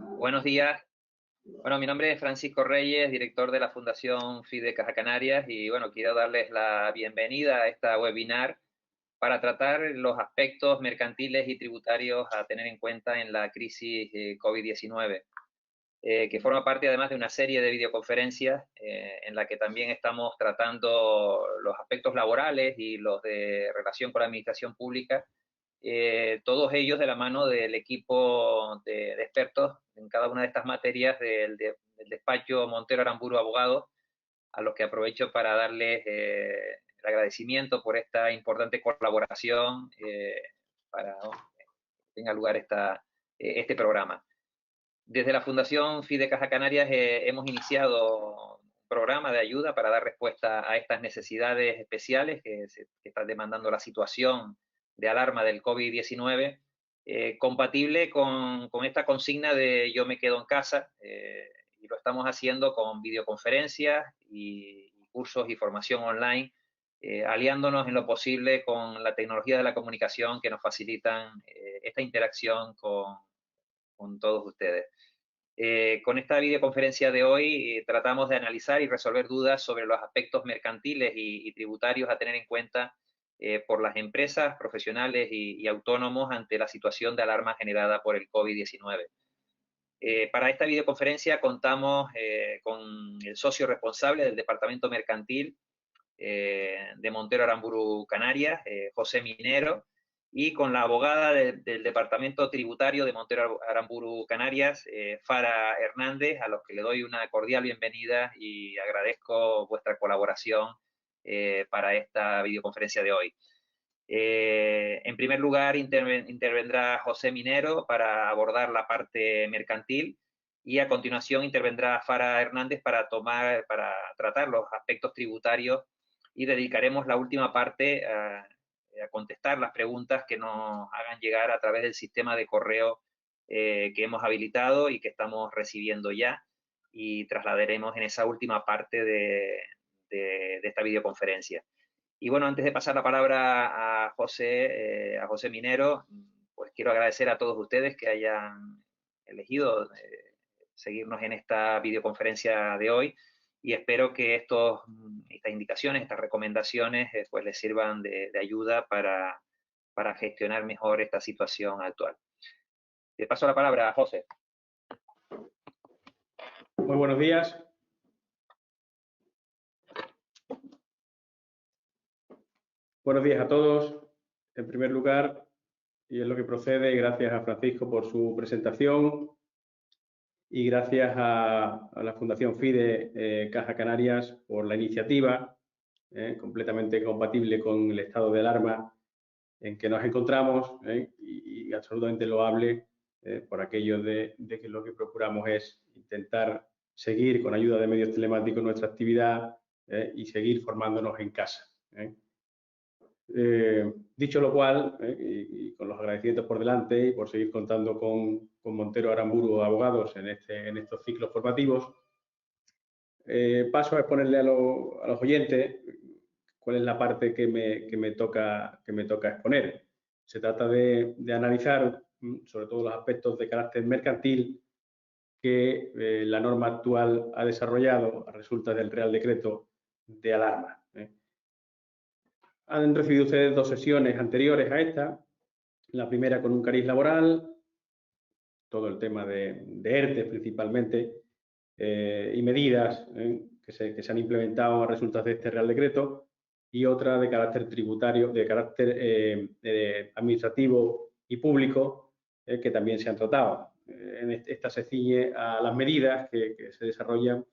Buenos días. Bueno, mi nombre es Francisco Reyes, director de la Fundación FIDE Caja Canarias, y bueno, quiero darles la bienvenida a esta webinar para tratar los aspectos mercantiles y tributarios a tener en cuenta en la crisis COVID-19, que forma parte además de una serie de videoconferencias en la que también estamos tratando los aspectos laborales y los de relación con la administración pública, todos ellos de la mano del equipo de expertos en cada una de estas materias del despacho Montero Aramburu Abogados, a los que aprovecho para darles el agradecimiento por esta importante colaboración para que tenga lugar este programa. Desde la Fundación FIDE Caja Canarias hemos iniciado un programa de ayuda para dar respuesta a estas necesidades especiales que está demandando la situación de alarma del COVID-19, compatible con esta consigna de yo me quedo en casa, y lo estamos haciendo con videoconferencias y cursos y formación online, aliándonos en lo posible con la tecnología de la comunicación que nos facilitan esta interacción con todos ustedes. Con esta videoconferencia de hoy tratamos de analizar y resolver dudas sobre los aspectos mercantiles y tributarios a tener en cuenta por las empresas, profesionales y autónomos ante la situación de alarma generada por el COVID-19. Para esta videoconferencia contamos con el socio responsable del Departamento Mercantil de Montero Aramburu Canarias, José Minero, y con la abogada del Departamento Tributario de Montero Aramburu Canarias, Fara Hernández, a los que le doy una cordial bienvenida y agradezco vuestra colaboración para esta videoconferencia de hoy. En primer lugar, intervendrá José Minero para abordar la parte mercantil, y a continuación intervendrá Fara Hernández para tratar los aspectos tributarios, y dedicaremos la última parte a contestar las preguntas que nos hagan llegar a través del sistema de correo que hemos habilitado y que estamos recibiendo ya, y trasladaremos en esa última parte de esta videoconferencia. Y bueno, antes de pasar la palabra a José Minero, pues quiero agradecer a todos ustedes que hayan elegido seguirnos en esta videoconferencia de hoy, y espero que estas indicaciones, estas recomendaciones, pues les sirvan de ayuda para gestionar mejor esta situación actual. Te paso la palabra a José. Muy buenos días. Buenos días a todos. En primer lugar, y es lo que procede, gracias a Francisco por su presentación y gracias a la Fundación FIDE Caja Canarias por la iniciativa, completamente compatible con el estado de alarma en que nos encontramos, y absolutamente loable por aquello de que lo que procuramos es intentar seguir con ayuda de medios telemáticos nuestra actividad y seguir formándonos en casa. Dicho lo cual, y con los agradecimientos por delante y por seguir contando con Montero Aramburu Abogados en estos ciclos formativos, paso a exponerle a los oyentes cuál es la parte que me toca exponer. Se trata de analizar sobre todo los aspectos de carácter mercantil que la norma actual ha desarrollado a resultas del Real Decreto de alarma. Han recibido ustedes 2 sesiones anteriores a esta, la primera con un cariz laboral, todo el tema de ERTE principalmente, y medidas que se han implementado a resultas de este Real Decreto, y otra de carácter tributario, de carácter administrativo y público, que también se han tratado. Esta se ciñe a las medidas que se desarrollan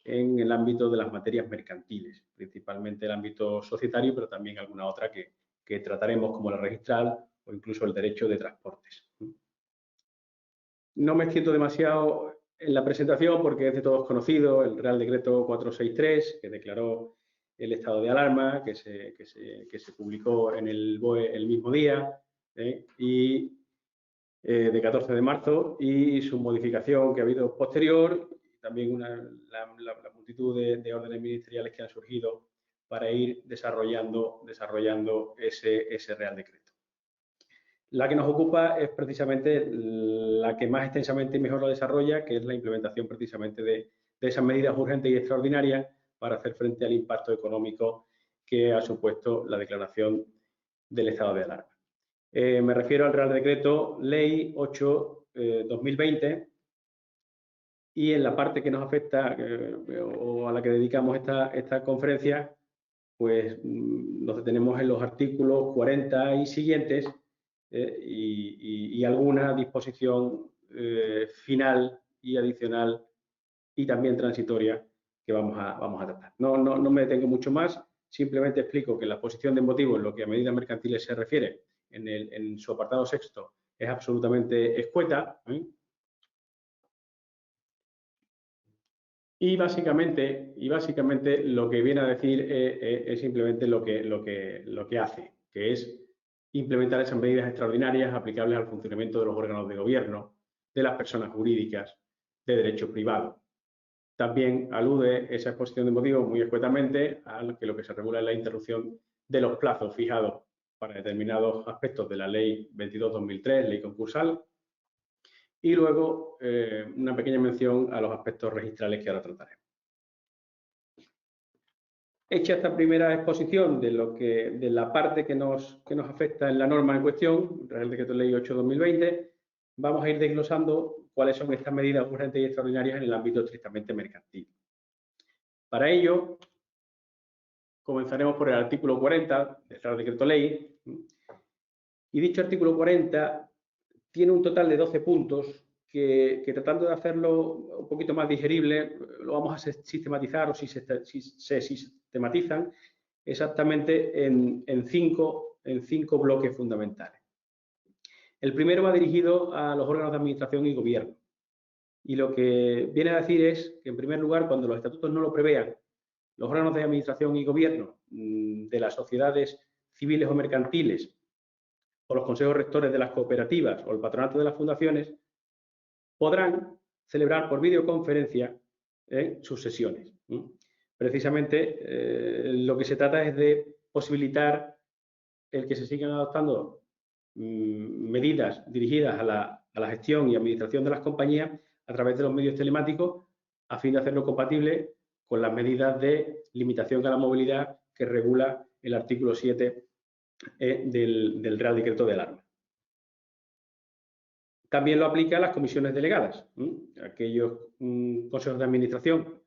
en el ámbito de las materias mercantiles, principalmente el ámbito societario, pero también alguna otra que trataremos, como la registral o incluso el derecho de transportes. No me extiendo demasiado en la presentación porque es de todos conocido el Real Decreto 463, que declaró el estado de alarma, que se publicó en el BOE el mismo día, y de 14 de marzo, y su modificación que ha habido posterior, y también la multitud de órdenes ministeriales que han surgido para ir desarrollando ese Real Decreto. La que nos ocupa es precisamente la que más extensamente y mejor lo desarrolla, que es la implementación precisamente de esas medidas urgentes y extraordinarias para hacer frente al impacto económico que ha supuesto la declaración del estado de alarma. Me refiero al Real Decreto Ley 8/2020 y en la parte que nos afecta o a la que dedicamos esta conferencia, pues nos detenemos en los artículos 40 y siguientes y alguna disposición final y adicional y también transitoria que vamos a tratar. No me detengo mucho más, simplemente explico que la exposición de motivos en lo que a medidas mercantiles se refiere en su apartado sexto es absolutamente escueta. Y básicamente lo que viene a decir es simplemente lo que hace, que es implementar esas medidas extraordinarias aplicables al funcionamiento de los órganos de gobierno, de las personas jurídicas, de derecho privado. También alude esa exposición de motivos muy escuetamente a que lo que se regula es la interrupción de los plazos fijados para determinados aspectos de la Ley 22/2003, Ley concursal, y luego una pequeña mención a los aspectos registrales que ahora trataremos. Hecha esta primera exposición de la parte que nos afecta en la norma en cuestión, Real Decreto Ley 8/2020, vamos a ir desglosando cuáles son estas medidas urgentes y extraordinarias en el ámbito estrictamente mercantil. Para ello, comenzaremos por el artículo 40 del Real Decreto Ley, y dicho artículo 40 tiene un total de 12 puntos que tratando de hacerlo un poquito más digerible, lo vamos a sistematizar o si se sistematizan exactamente en cinco bloques fundamentales. El primero va dirigido a los órganos de administración y gobierno. Y lo que viene a decir es que, en primer lugar, cuando los estatutos no lo prevean, los órganos de administración y gobierno de las sociedades civiles o mercantiles, o los consejos rectores de las cooperativas o el patronato de las fundaciones, podrán celebrar por videoconferencia sus sesiones. Precisamente lo que se trata es de posibilitar el que se sigan adoptando medidas dirigidas a la gestión y administración de las compañías a través de los medios telemáticos a fin de hacerlo compatible con las medidas de limitación a la movilidad que regula el artículo 7 del Real Decreto de Alarma. También lo aplica a las comisiones delegadas. Aquellos consejos de administración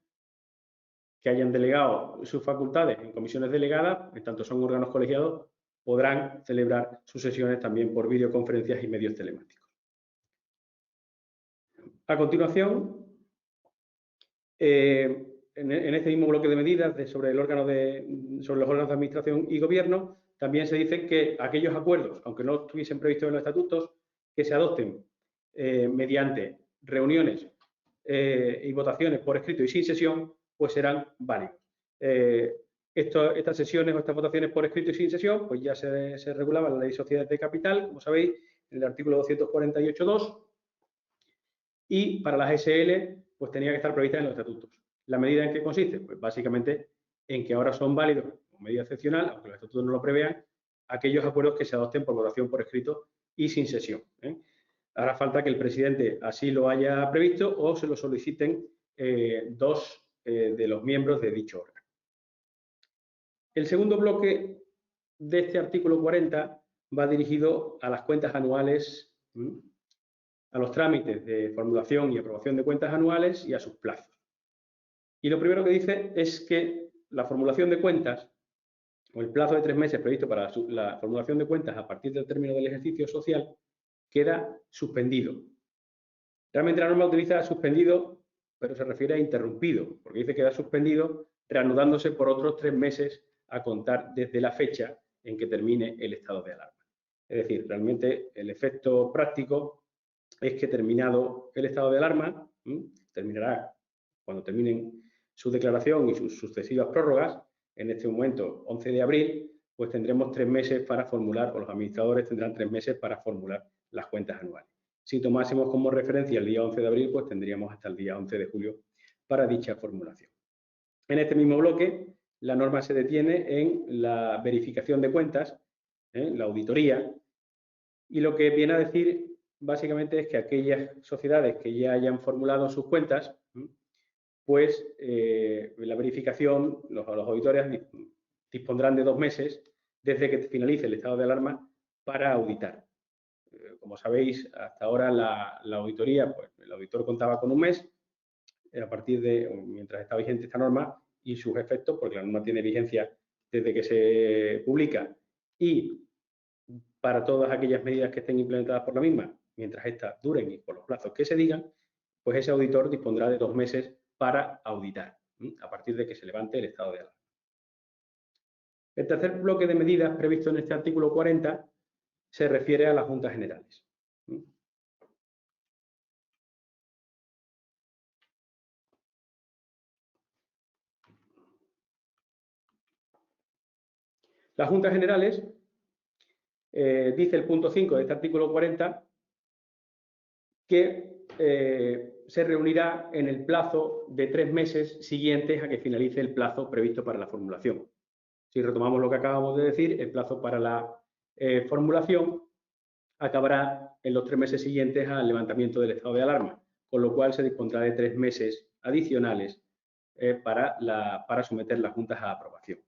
que hayan delegado sus facultades en comisiones delegadas, en tanto son órganos colegiados, podrán celebrar sus sesiones también por videoconferencias y medios telemáticos. A continuación, en este mismo bloque de medidas sobre los órganos de administración y gobierno, también se dice que aquellos acuerdos, aunque no estuviesen previstos en los estatutos, que se adopten mediante reuniones y votaciones por escrito y sin sesión, pues serán válidos. Estas sesiones o estas votaciones por escrito y sin sesión, pues ya se regulaba en la Ley de Sociedades de Capital, como sabéis, en el artículo 248.2, y para las SL, pues tenía que estar prevista en los estatutos. ¿La medida en qué consiste? Pues básicamente en que ahora son válidos, como medida excepcional, aunque los estatutos no lo prevean, aquellos acuerdos que se adopten por votación por escrito y sin sesión. Hará falta que el presidente así lo haya previsto o se lo soliciten dos de los miembros de dicho órgano. El segundo bloque de este artículo 40 va dirigido a las cuentas anuales, a los trámites de formulación y aprobación de cuentas anuales y a sus plazos. Y lo primero que dice es que la formulación de cuentas, o el plazo de 3 meses previsto para la formulación de cuentas a partir del término del ejercicio social, queda suspendido. Realmente la norma utiliza suspendido, pero se refiere a interrumpido, porque dice que queda suspendido reanudándose por otros 3 meses a contar desde la fecha en que termine el estado de alarma. Es decir, realmente el efecto práctico es que terminado el estado de alarma, terminará cuando terminen su declaración y sus sucesivas prórrogas, en este momento 11 de abril, pues tendremos 3 meses para formular, o los administradores tendrán 3 meses para formular las cuentas anuales. Si tomásemos como referencia el día 11 de abril, pues tendríamos hasta el día 11 de julio para dicha formulación. En este mismo bloque, la norma se detiene en la verificación de cuentas, la auditoría, Y lo que viene a decir básicamente es que aquellas sociedades que ya hayan formulado sus cuentas, pues la verificación, los auditores dispondrán de 2 meses desde que finalice el estado de alarma para auditar. Como sabéis, hasta ahora la auditoría, pues el auditor contaba con 1 mes, a partir de, mientras está vigente esta norma y sus efectos, porque la norma tiene vigencia desde que se publica, y para todas aquellas medidas que estén implementadas por la misma, mientras éstas duren y por los plazos que se digan, pues ese auditor dispondrá de 2 meses para auditar, a partir de que se levante el estado de alarma. El tercer bloque de medidas previsto en este artículo 40 se refiere a las juntas generales. Las juntas generales, dice el punto 5 de este artículo 40, que se reunirá en el plazo de 3 meses siguientes a que finalice el plazo previsto para la formulación. Si retomamos lo que acabamos de decir, el plazo para la formulación acabará en los 3 meses siguientes al levantamiento del estado de alarma, con lo cual se dispondrá de 3 meses adicionales para someter las juntas a aprobación.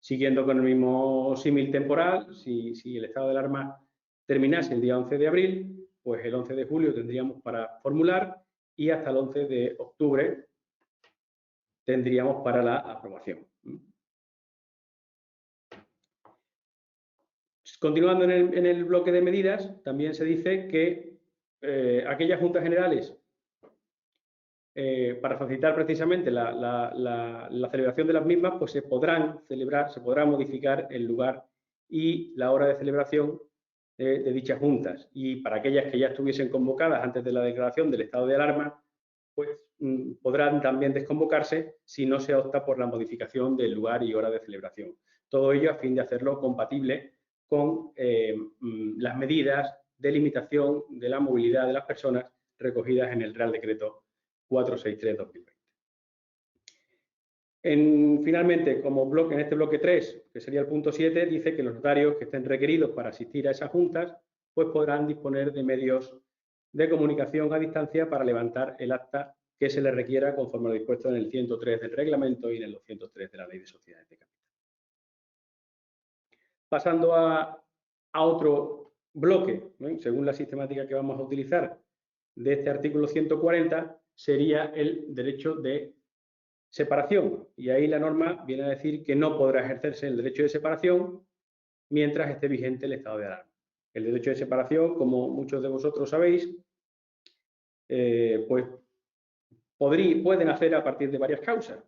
Siguiendo con el mismo símil temporal, si el estado de alarma terminase el día 11 de abril, pues el 11 de julio tendríamos para formular y hasta el 11 de octubre tendríamos para la aprobación. Continuando en el bloque de medidas, también se dice que aquellas juntas generales, para facilitar precisamente la celebración de las mismas, pues se podrán celebrar, se podrá modificar el lugar y la hora de celebración de dichas juntas. Y para aquellas que ya estuviesen convocadas antes de la declaración del estado de alarma, pues podrán también desconvocarse si no se opta por la modificación del lugar y hora de celebración. Todo ello a fin de hacerlo compatible con las medidas de limitación de la movilidad de las personas recogidas en el Real Decreto 463/2020. Finalmente, en este bloque 3, que sería el punto 7, dice que los notarios que estén requeridos para asistir a esas juntas, pues podrán disponer de medios de comunicación a distancia para levantar el acta que se les requiera conforme a lo dispuesto en el 103 del reglamento y en el 203 de la Ley de Sociedades de Capital. Pasando a otro bloque, según la sistemática que vamos a utilizar de este artículo 140, sería el derecho de separación. Y ahí la norma viene a decir que no podrá ejercerse el derecho de separación mientras esté vigente el estado de alarma. El derecho de separación, como muchos de vosotros sabéis, pues pueden hacer a partir de varias causas.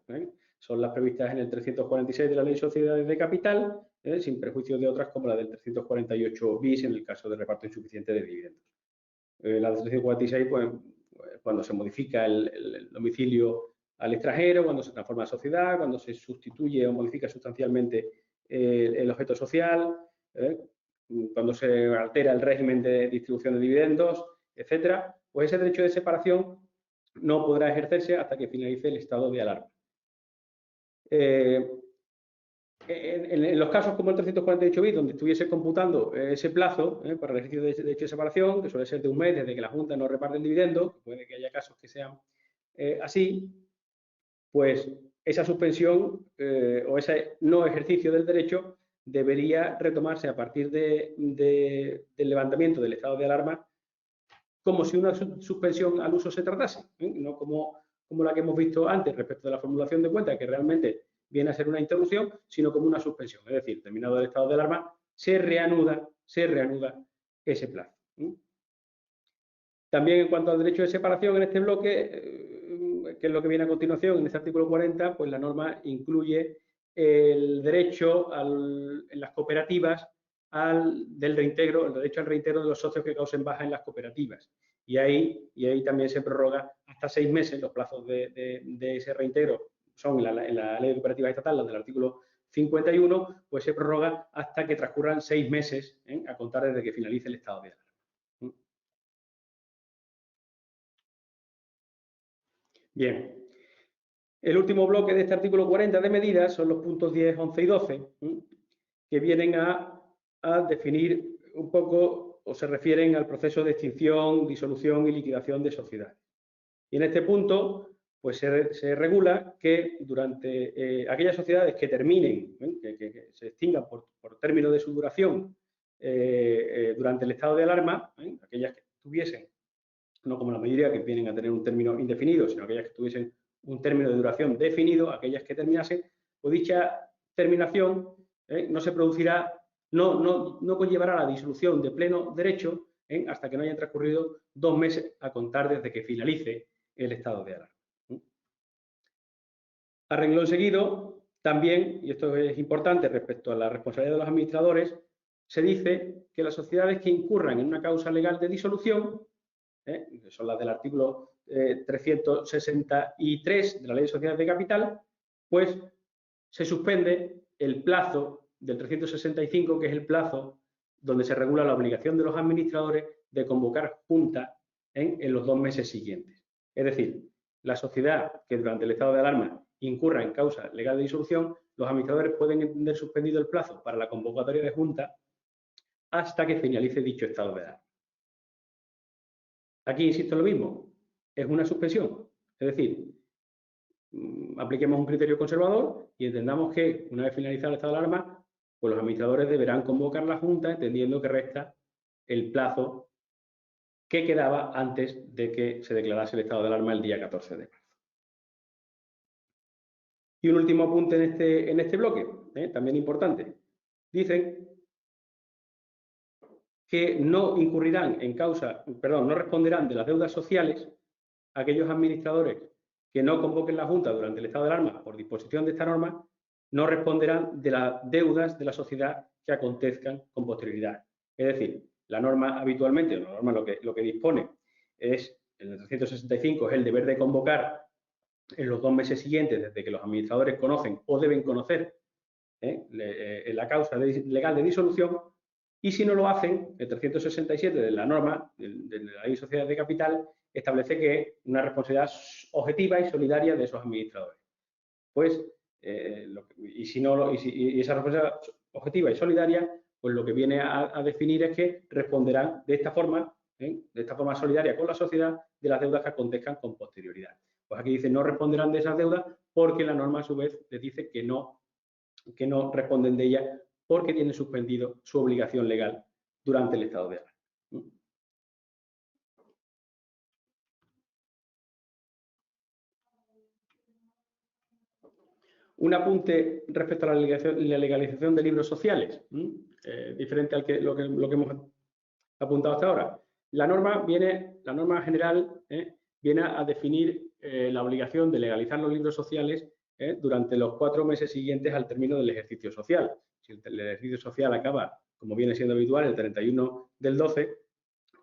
Son las previstas en el 346 de la Ley de Sociedades de Capital, sin perjuicio de otras como la del 348 bis en el caso de reparto insuficiente de dividendos. La del 346, pues, cuando se modifica el domicilio al extranjero, cuando se transforma en sociedad, cuando se sustituye o modifica sustancialmente el objeto social, cuando se altera el régimen de distribución de dividendos, etcétera, pues ese derecho de separación no podrá ejercerse hasta que finalice el estado de alarma. En los casos como el 348 bis, donde estuviese computando ese plazo para el ejercicio de derecho de separación, que suele ser de 1 mes desde que la Junta no reparte el dividendo, puede que haya casos que sean así, pues esa suspensión o ese no ejercicio del derecho debería retomarse a partir del levantamiento del estado de alarma como si una suspensión al uso se tratase, no como la que hemos visto antes respecto de la formulación de cuentas, que realmente viene a ser una interrupción, sino como una suspensión. Es decir, terminado el estado de alarma, se reanuda ese plazo. También en cuanto al derecho de separación en este bloque, que es lo que viene a continuación, en este artículo 40, pues la norma incluye el derecho en las cooperativas el derecho al reintegro de los socios que causen baja en las cooperativas. Y ahí también se prorroga hasta 6 meses los plazos de ese reintegro. Son en la Ley de Cooperativas Estatal, las del artículo 51, pues se prorroga hasta que transcurran 6 meses a contar desde que finalice el estado de alarma. Bien. El último bloque de este artículo 40 de medidas son los puntos 10, 11 y 12, que vienen a definir un poco o se refieren al proceso de extinción, disolución y liquidación de sociedades. Y en este punto, pues se regula que durante aquellas sociedades que terminen, que se extingan por término de su duración durante el estado de alarma, aquellas que tuviesen, no como la mayoría que vienen a tener un término indefinido, sino aquellas que tuviesen un término de duración definido, aquellas que terminasen, pues dicha terminación no se producirá, no conllevará la disolución de pleno derecho hasta que no hayan transcurrido 2 meses a contar desde que finalice el estado de alarma. A renglón seguido, también, y esto es importante respecto a la responsabilidad de los administradores, se dice que las sociedades que incurran en una causa legal de disolución, que son las del artículo 363 de la Ley de Sociedades de Capital, pues se suspende el plazo del 365, que es el plazo donde se regula la obligación de los administradores de convocar junta en los 2 meses siguientes. Es decir, la sociedad que durante el estado de alarma incurra en causa legal de disolución, los administradores pueden entender suspendido el plazo para la convocatoria de junta hasta que finalice dicho estado de alarma. Aquí insisto en lo mismo, es una suspensión, es decir, apliquemos un criterio conservador y entendamos que una vez finalizado el estado de alarma, pues los administradores deberán convocar la junta entendiendo que resta el plazo que quedaba antes de que se declarase el estado de alarma el día 14 de marzo. Y un último apunte en este bloque, también importante. Dicen que no incurrirán en causa, perdón, no responderán de las deudas sociales aquellos administradores que no convoquen la Junta durante el estado de alarma por disposición de esta norma, no responderán de las deudas de la sociedad que acontezcan con posterioridad. Es decir, la norma habitualmente, la norma lo que dispone es, en el 365, es el deber de convocar en los 2 meses siguientes desde que los administradores conocen o deben conocer la causa legal de disolución, y si no lo hacen, el 367 de la norma de la Ley de Sociedades de Capital establece que una responsabilidad objetiva y solidaria de esos administradores. Pues, y esa responsabilidad objetiva y solidaria, pues lo que viene a definir es que responderán de esta forma solidaria con la sociedad, de las deudas que acontezcan con posterioridad. Pues aquí dice no responderán de esas deudas porque la norma a su vez les dice que no responden de ellas porque tienen suspendido su obligación legal durante el estado de alarma. Un apunte respecto a la legalización de libros sociales, diferente al lo que hemos apuntado hasta ahora. La norma general viene a definir la obligación de legalizar los libros sociales durante los 4 meses siguientes al término del ejercicio social. Si el ejercicio social acaba, como viene siendo habitual, el 31 del 12,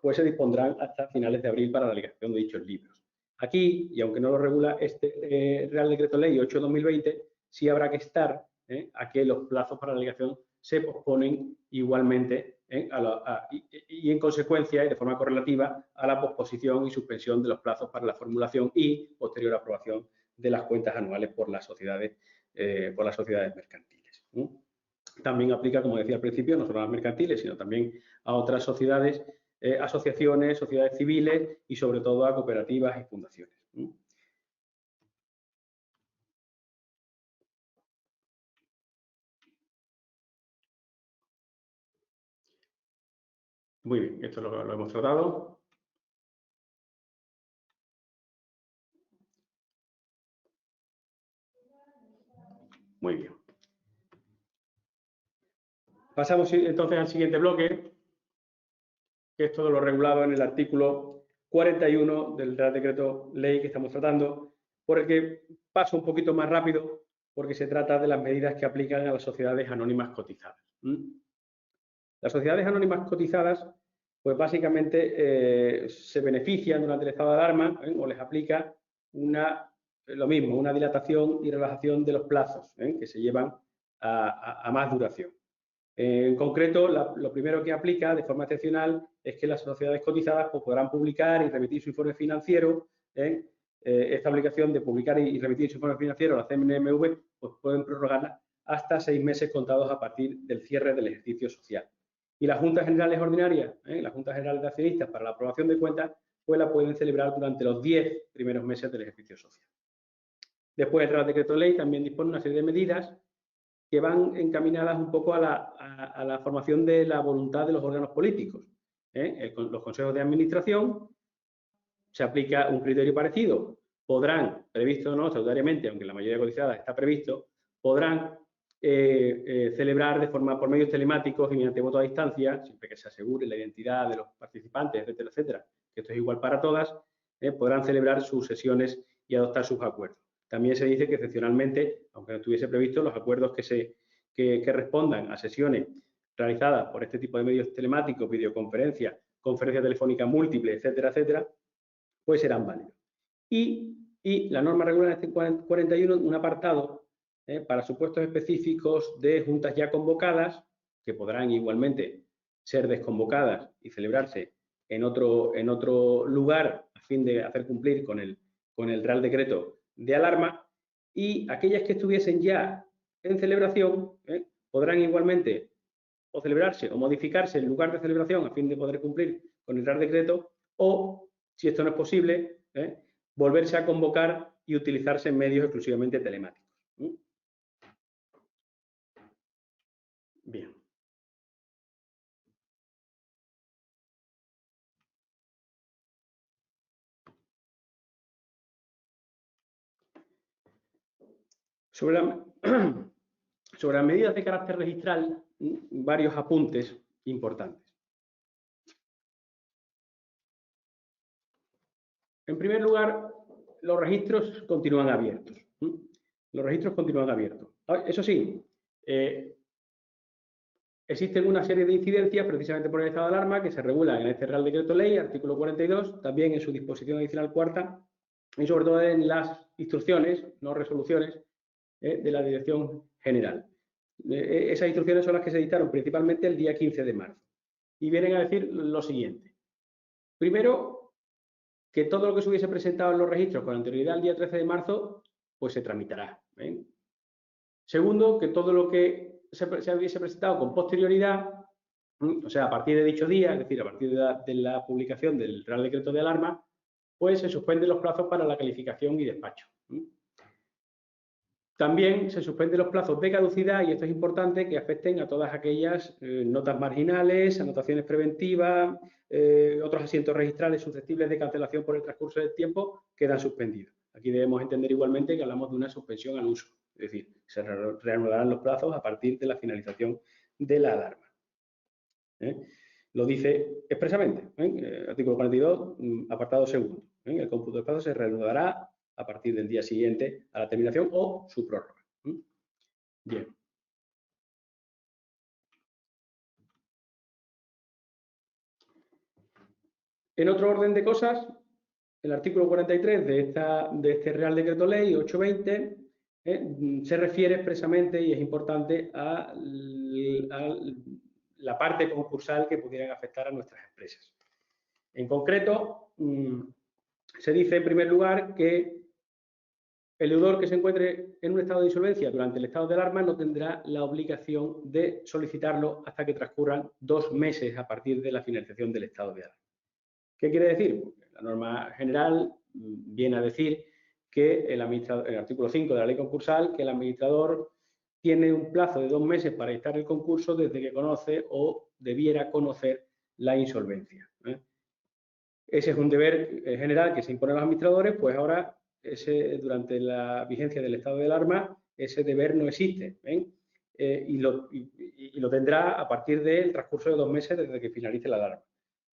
pues se dispondrán hasta finales de abril para la legalización de dichos libros. Aquí, y aunque no lo regula este Real Decreto Ley 8/2020, sí habrá que estar a que los plazos para la legalización se posponen igualmente y en consecuencia y de forma correlativa a la posposición y suspensión de los plazos para la formulación y posterior aprobación de las cuentas anuales por las sociedades mercantiles. También aplica, como decía al principio, no solo a las mercantiles, sino también a otras sociedades, asociaciones, sociedades civiles y sobre todo a cooperativas y fundaciones. Muy bien, esto lo hemos tratado. Muy bien. Pasamos entonces al siguiente bloque, que es todo lo regulado en el artículo 41 del Real Decreto Ley que estamos tratando, por el que paso un poquito más rápido, porque se trata de las medidas que aplican a las sociedades anónimas cotizadas. Las sociedades anónimas cotizadas, pues básicamente se benefician durante el estado de alarma o les aplica una dilatación y relajación de los plazos que se llevan a más duración. En concreto, lo primero que aplica de forma excepcional es que las sociedades cotizadas pues, podrán publicar y remitir su informe financiero. Esta obligación de publicar y remitir su informe financiero a la CNMV, pues pueden prorrogarla hasta 6 meses contados a partir del cierre del ejercicio social. Y las juntas generales ordinarias, las juntas generales de accionistas para la aprobación de cuentas, pues la pueden celebrar durante los 10 primeros meses del ejercicio social. Después, el Real Decreto Ley también dispone una serie de medidas que van encaminadas un poco a la formación de la voluntad de los órganos políticos. Los consejos de administración, se aplica un criterio parecido, podrán, previsto o no estatutariamente, aunque en la mayoría codiciada está previsto, podrán celebrar de forma por medios telemáticos y mediante voto a distancia, siempre que se asegure la identidad de los participantes, etcétera, etcétera, que esto es igual para todas, podrán celebrar sus sesiones y adoptar sus acuerdos. También se dice que excepcionalmente, aunque no estuviese previsto, los acuerdos que respondan a sesiones realizadas por este tipo de medios telemáticos, videoconferencias, conferencia telefónica múltiple, etcétera, etcétera, pues serán válidos. Y la norma regula en este 41 un apartado para supuestos específicos de juntas ya convocadas, que podrán igualmente ser desconvocadas y celebrarse en otro lugar a fin de hacer cumplir con el Real Decreto de alarma, y aquellas que estuviesen ya en celebración podrán igualmente o celebrarse o modificarse el lugar de celebración a fin de poder cumplir con el Real Decreto, o, si esto no es posible, volverse a convocar y utilizarse en medios exclusivamente telemáticos. Bien. Sobre las medidas de carácter registral, varios apuntes importantes. En primer lugar, los registros continúan abiertos. Los registros continúan abiertos. Eso sí, existen una serie de incidencias precisamente por el estado de alarma que se regulan en este Real Decreto Ley, artículo 42, también en su disposición adicional cuarta y sobre todo en las instrucciones, no resoluciones, de la Dirección General. Esas instrucciones son las que se dictaron principalmente el día 15 de marzo y vienen a decir lo siguiente. Primero, que todo lo que se hubiese presentado en los registros con anterioridad al día 13 de marzo, pues se tramitará. Segundo, que todo lo que se hubiese presentado con posterioridad, o sea, a partir de dicho día, es decir, a partir de la publicación del Real Decreto de Alarma, pues se suspenden los plazos para la calificación y despacho. También se suspenden los plazos de caducidad, y esto es importante, que afecten a todas aquellas notas marginales, anotaciones preventivas, otros asientos registrales susceptibles de cancelación por el transcurso del tiempo, quedan suspendidos. Aquí debemos entender igualmente que hablamos de una suspensión al uso, es decir, se reanudarán los plazos a partir de la finalización de la alarma. Lo dice expresamente, artículo 42, apartado segundo. El cómputo de plazos se reanudará a partir del día siguiente a la terminación o su prórroga. Bien. En otro orden de cosas, el artículo 43 de este Real Decreto Ley 820 se refiere expresamente, y es importante, a la parte concursal que pudieran afectar a nuestras empresas. En concreto, se dice en primer lugar que el deudor que se encuentre en un estado de insolvencia durante el estado de alarma no tendrá la obligación de solicitarlo hasta que transcurran 2 meses a partir de la finalización del estado de alarma. ¿Qué quiere decir? La norma general viene a decir que el artículo 5 de la ley concursal, que el administrador tiene un plazo de 2 meses para dictar el concurso desde que conoce o debiera conocer la insolvencia. Ese es un deber general que se impone a los administradores, pues ahora durante la vigencia del estado de alarma, ese deber no existe. Y lo tendrá a partir del transcurso de 2 meses desde que finalice la alarma.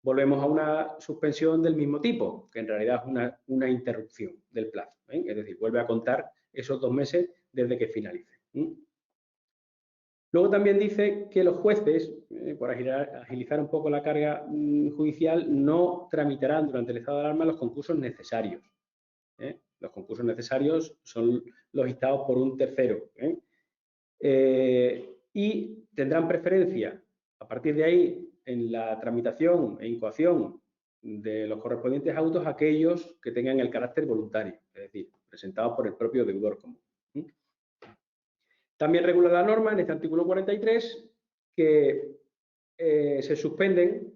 Volvemos a una suspensión del mismo tipo, que en realidad es una interrupción del plazo. Es decir, vuelve a contar esos 2 meses desde que finalice. Luego también dice que los jueces, por agilizar un poco la carga judicial, no tramitarán durante el estado de alarma los concursos necesarios. Los concursos necesarios son los dictados por un tercero. Y tendrán preferencia, a partir de ahí, en la tramitación e incoación de los correspondientes autos, aquellos que tengan el carácter voluntario, es decir, presentados por el propio deudor común. También regula la norma en este artículo 43 que se suspenden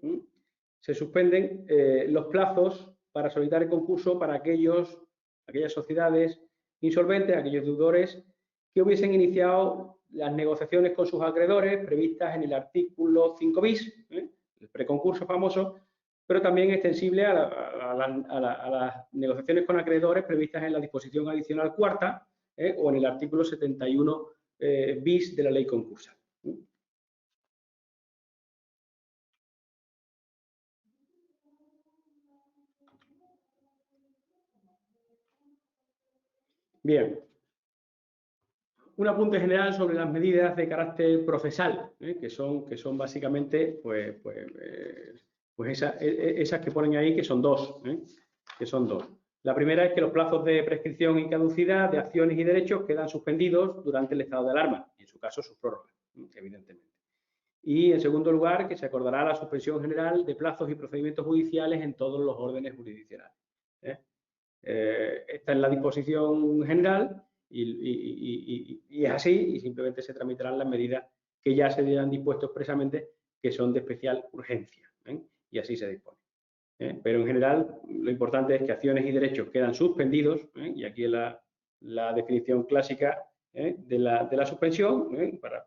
los plazos para solicitar el concurso para aquellas sociedades insolventes, aquellos deudores que hubiesen iniciado las negociaciones con sus acreedores previstas en el artículo 5 bis, el preconcurso famoso, pero también extensible a las negociaciones con acreedores previstas en la disposición adicional cuarta o en el artículo 71 bis de la ley concursal. Bien, un apunte general sobre las medidas de carácter procesal, que son básicamente esas que ponen ahí, que son dos. La primera es que los plazos de prescripción y caducidad de acciones y derechos quedan suspendidos durante el estado de alarma, y en su caso su prórroga, evidentemente. Y en segundo lugar, que se acordará la suspensión general de plazos y procedimientos judiciales en todos los órdenes jurisdiccionales. Esta es la disposición general y es así, y simplemente se tramitarán las medidas que ya se han dispuesto expresamente, que son de especial urgencia, y así se dispone. Pero en general lo importante es que acciones y derechos quedan suspendidos, y aquí es la definición clásica de la suspensión, para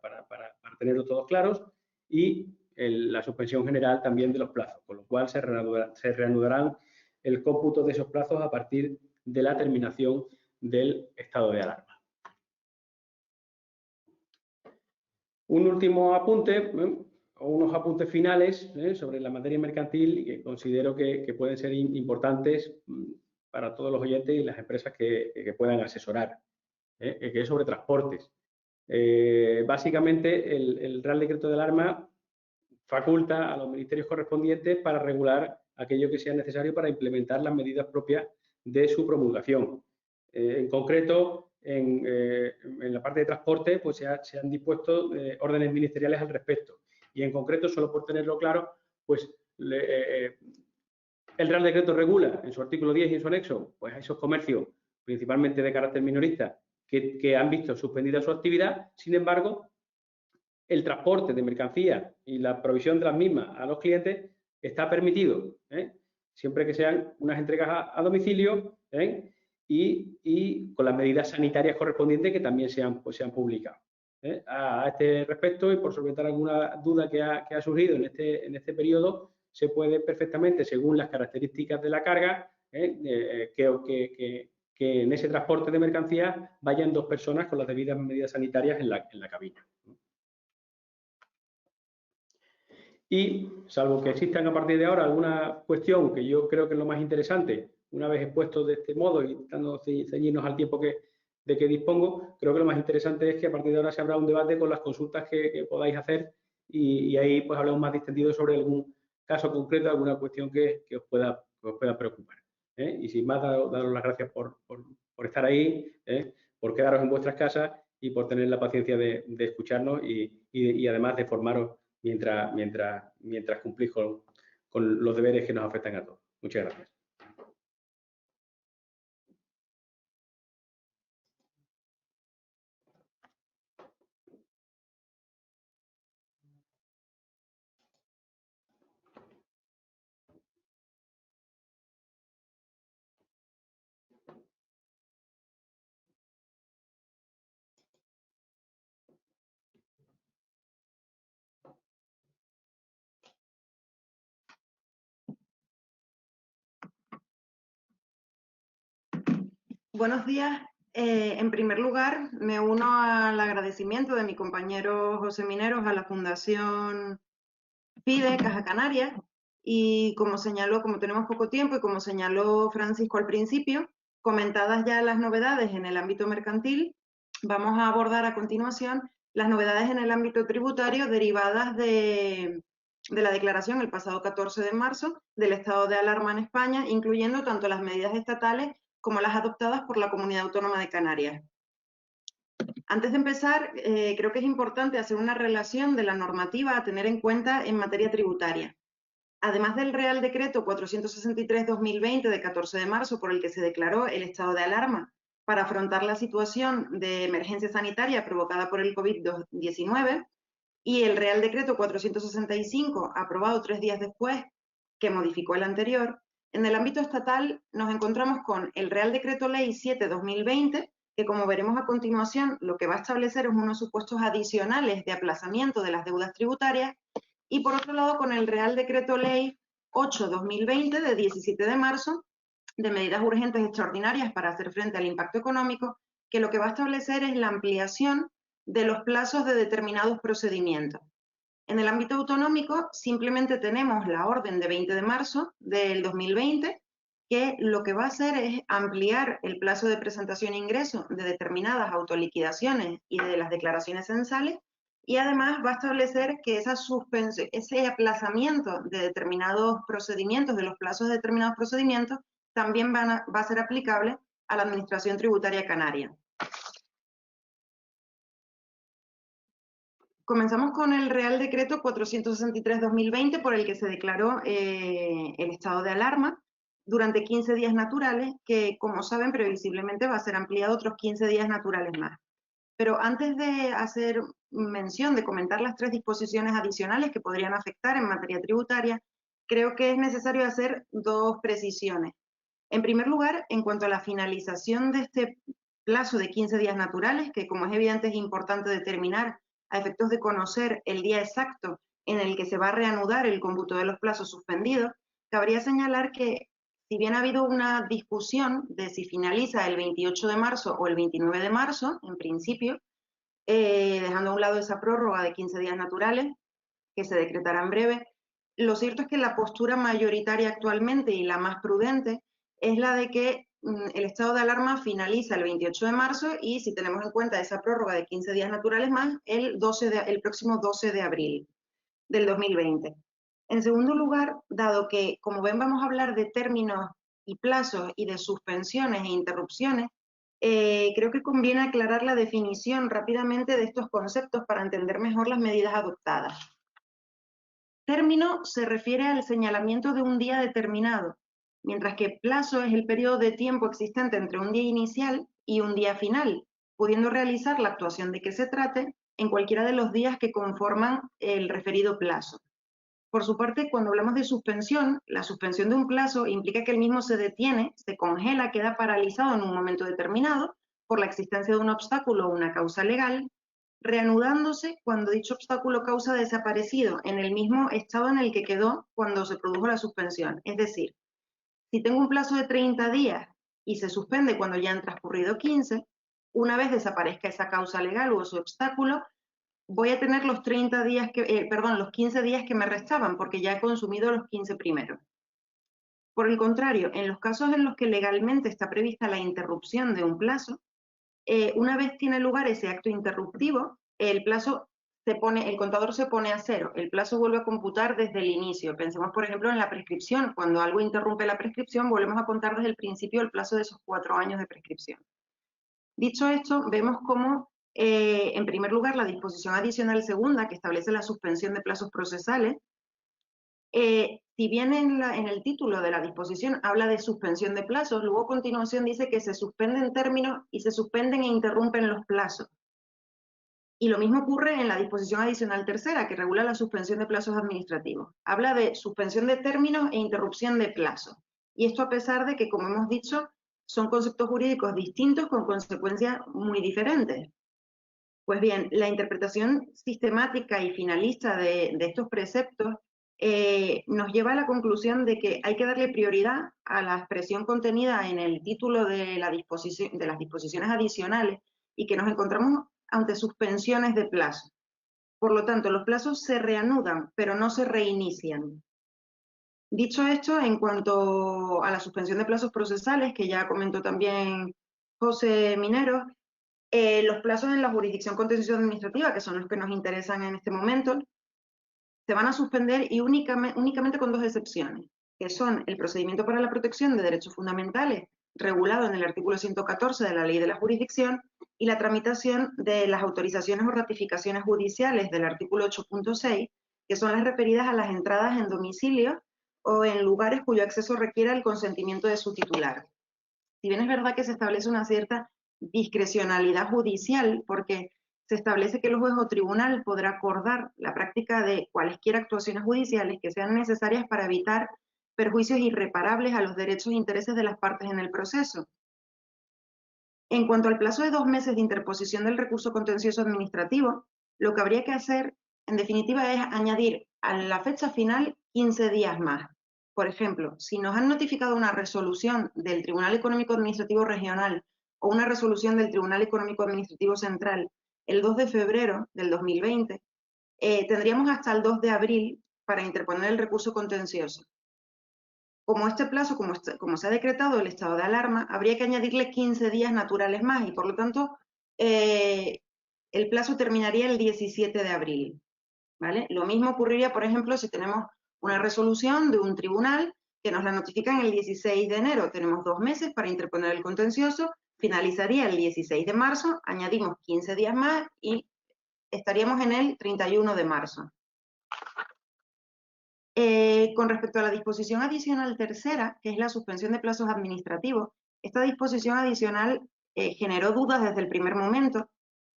tenerlo todos claros, y la suspensión general también de los plazos, con lo cual se reanudarán el cómputo de esos plazos a partir de la terminación del estado de alarma. Un último apunte, o unos apuntes finales sobre la materia mercantil y que considero que pueden ser importantes para todos los oyentes y las empresas que puedan asesorar, que es sobre transportes. Básicamente, el Real Decreto de Alarma faculta a los ministerios correspondientes para regular aquello que sea necesario para implementar las medidas propias de su promulgación. En concreto, en la parte de transporte, pues se han dispuesto órdenes ministeriales al respecto. Y en concreto, solo por tenerlo claro, pues el Real Decreto regula en su artículo 10 y en su anexo, pues a esos comercios, principalmente de carácter minorista, que han visto suspendida su actividad. Sin embargo, el transporte de mercancías y la provisión de las mismas a los clientes está permitido, siempre que sean unas entregas a domicilio y con las medidas sanitarias correspondientes que también se han publicado. A este respecto, y por solventar alguna duda que ha surgido en este periodo, se puede perfectamente, según las características de la carga, que en ese transporte de mercancías vayan 2 personas con las debidas medidas sanitarias en la cabina. Y, salvo que existan a partir de ahora alguna cuestión que yo creo que es lo más interesante, una vez expuesto de este modo y intentando ceñirnos al tiempo de que dispongo, creo que lo más interesante es que a partir de ahora se habrá un debate con las consultas que podáis hacer y ahí pues hablemos más distendido sobre algún caso concreto, alguna cuestión que os pueda preocupar. Y sin más, daros las gracias por estar ahí, por quedaros en vuestras casas y por tener la paciencia de escucharnos y además de formaros mientras cumplís con los deberes que nos afectan a todos. Muchas gracias. Buenos días. En primer lugar, me uno al agradecimiento de mi compañero José Mineros a la Fundación FIDE Caja Canarias y como tenemos poco tiempo y como señaló Francisco al principio, comentadas ya las novedades en el ámbito mercantil, vamos a abordar a continuación las novedades en el ámbito tributario derivadas de la declaración el pasado 14 de marzo del estado de alarma en España, incluyendo tanto las medidas estatales como las adoptadas por la Comunidad Autónoma de Canarias. Antes de empezar, creo que es importante hacer una relación de la normativa a tener en cuenta en materia tributaria. Además del Real Decreto 463/2020 de 14 de marzo por el que se declaró el estado de alarma para afrontar la situación de emergencia sanitaria provocada por el COVID-19, y el Real Decreto 465, aprobado 3 días después, que modificó el anterior, en el ámbito estatal nos encontramos con el Real Decreto Ley 7/2020, que como veremos a continuación, lo que va a establecer es unos supuestos adicionales de aplazamiento de las deudas tributarias, y por otro lado con el Real Decreto Ley 8/2020 de 17 de marzo, de medidas urgentes extraordinarias para hacer frente al impacto económico, que lo que va a establecer es la ampliación de los plazos de determinados procedimientos. En el ámbito autonómico simplemente tenemos la orden de 20 de marzo del 2020, que lo que va a hacer es ampliar el plazo de presentación e ingreso de determinadas autoliquidaciones y de las declaraciones censales, y además va a establecer que ese aplazamiento de determinados procedimientos, de los plazos de determinados procedimientos, también va a ser aplicable a la Administración Tributaria Canaria. Comenzamos con el Real Decreto 463/2020, por el que se declaró el estado de alarma durante 15 días naturales, que, como saben, previsiblemente va a ser ampliado otros 15 días naturales más. Pero antes de hacer mención, de comentar las 3 disposiciones adicionales que podrían afectar en materia tributaria, creo que es necesario hacer 2 precisiones. En primer lugar, en cuanto a la finalización de este plazo de 15 días naturales, que como es evidente es importante determinar a efectos de conocer el día exacto en el que se va a reanudar el cómputo de los plazos suspendidos, cabría señalar que si bien ha habido una discusión de si finaliza el 28 de marzo o el 29 de marzo, en principio, dejando a un lado esa prórroga de 15 días naturales, que se decretará en breve, lo cierto es que la postura mayoritaria actualmente y la más prudente es la de que el estado de alarma finaliza el 28 de marzo y, si tenemos en cuenta esa prórroga de 15 días naturales más, el próximo 12 de abril del 2020. En segundo lugar, dado que, como ven, vamos a hablar de términos y plazos y de suspensiones e interrupciones, creo que conviene aclarar la definición rápidamente de estos conceptos para entender mejor las medidas adoptadas. Término se refiere al señalamiento de un día determinado, mientras que plazo es el periodo de tiempo existente entre un día inicial y un día final, pudiendo realizar la actuación de que se trate en cualquiera de los días que conforman el referido plazo. Por su parte, cuando hablamos de suspensión, la suspensión de un plazo implica que el mismo se detiene, se congela, queda paralizado en un momento determinado por la existencia de un obstáculo o una causa legal, reanudándose cuando dicho obstáculo o causa ha desaparecido en el mismo estado en el que quedó cuando se produjo la suspensión. Es decir, si tengo un plazo de 30 días y se suspende cuando ya han transcurrido 15, una vez desaparezca esa causa legal o ese obstáculo, voy a tener los 30 días los 15 días que me restaban, porque ya he consumido los 15 primeros. Por el contrario, en los casos en los que legalmente está prevista la interrupción de un plazo, una vez tiene lugar ese acto interruptivo, el contador se pone a cero, el plazo vuelve a computar desde el inicio. Pensemos, por ejemplo, en la prescripción. Cuando algo interrumpe la prescripción, volvemos a contar desde el principio el plazo de esos 4 años de prescripción. Dicho esto, vemos cómo, en primer lugar, la disposición adicional segunda, que establece la suspensión de plazos procesales, si bien en el título de la disposición habla de suspensión de plazos, luego a continuación dice que se suspenden términos y se suspenden e interrumpen los plazos. Y lo mismo ocurre en la disposición adicional tercera, que regula la suspensión de plazos administrativos. Habla de suspensión de términos e interrupción de plazos. Y esto a pesar de que, como hemos dicho, son conceptos jurídicos distintos con consecuencias muy diferentes. Pues bien, la interpretación sistemática y finalista de estos preceptos nos lleva a la conclusión de que hay que darle prioridad a la expresión contenida en el título de las disposiciones adicionales y que nos encontramos ante suspensiones de plazo. Por lo tanto, los plazos se reanudan, pero no se reinician. Dicho esto, en cuanto a la suspensión de plazos procesales, que ya comentó también José Mineros, los plazos en la jurisdicción contencioso administrativa, que son los que nos interesan en este momento, se van a suspender y únicamente con 2 excepciones, que son el procedimiento para la protección de derechos fundamentales, regulado en el artículo 114 de la Ley de la Jurisdicción, y la tramitación de las autorizaciones o ratificaciones judiciales del artículo 8.6, que son las referidas a las entradas en domicilio o en lugares cuyo acceso requiera el consentimiento de su titular. Si bien es verdad que se establece una cierta discrecionalidad judicial, porque se establece que el juez o tribunal podrá acordar la práctica de cualesquiera actuaciones judiciales que sean necesarias para evitar perjuicios irreparables a los derechos e intereses de las partes en el proceso. En cuanto al plazo de 2 meses de interposición del recurso contencioso administrativo, lo que habría que hacer, en definitiva, es añadir a la fecha final 15 días más. Por ejemplo, si nos han notificado una resolución del Tribunal Económico Administrativo Regional o una resolución del Tribunal Económico Administrativo Central el 2 de febrero del 2020, tendríamos hasta el 2 de abril para interponer el recurso contencioso. Como este plazo, como se ha decretado el estado de alarma, habría que añadirle 15 días naturales más y por lo tanto el plazo terminaría el 17 de abril. ¿Vale? Lo mismo ocurriría, por ejemplo, si tenemos una resolución de un tribunal que nos la notifican el 16 de enero. Tenemos 2 meses para interponer el contencioso, finalizaría el 16 de marzo, añadimos 15 días más y estaríamos en el 31 de marzo. Con respecto a la disposición adicional tercera, que es la suspensión de plazos administrativos, esta disposición adicional generó dudas desde el primer momento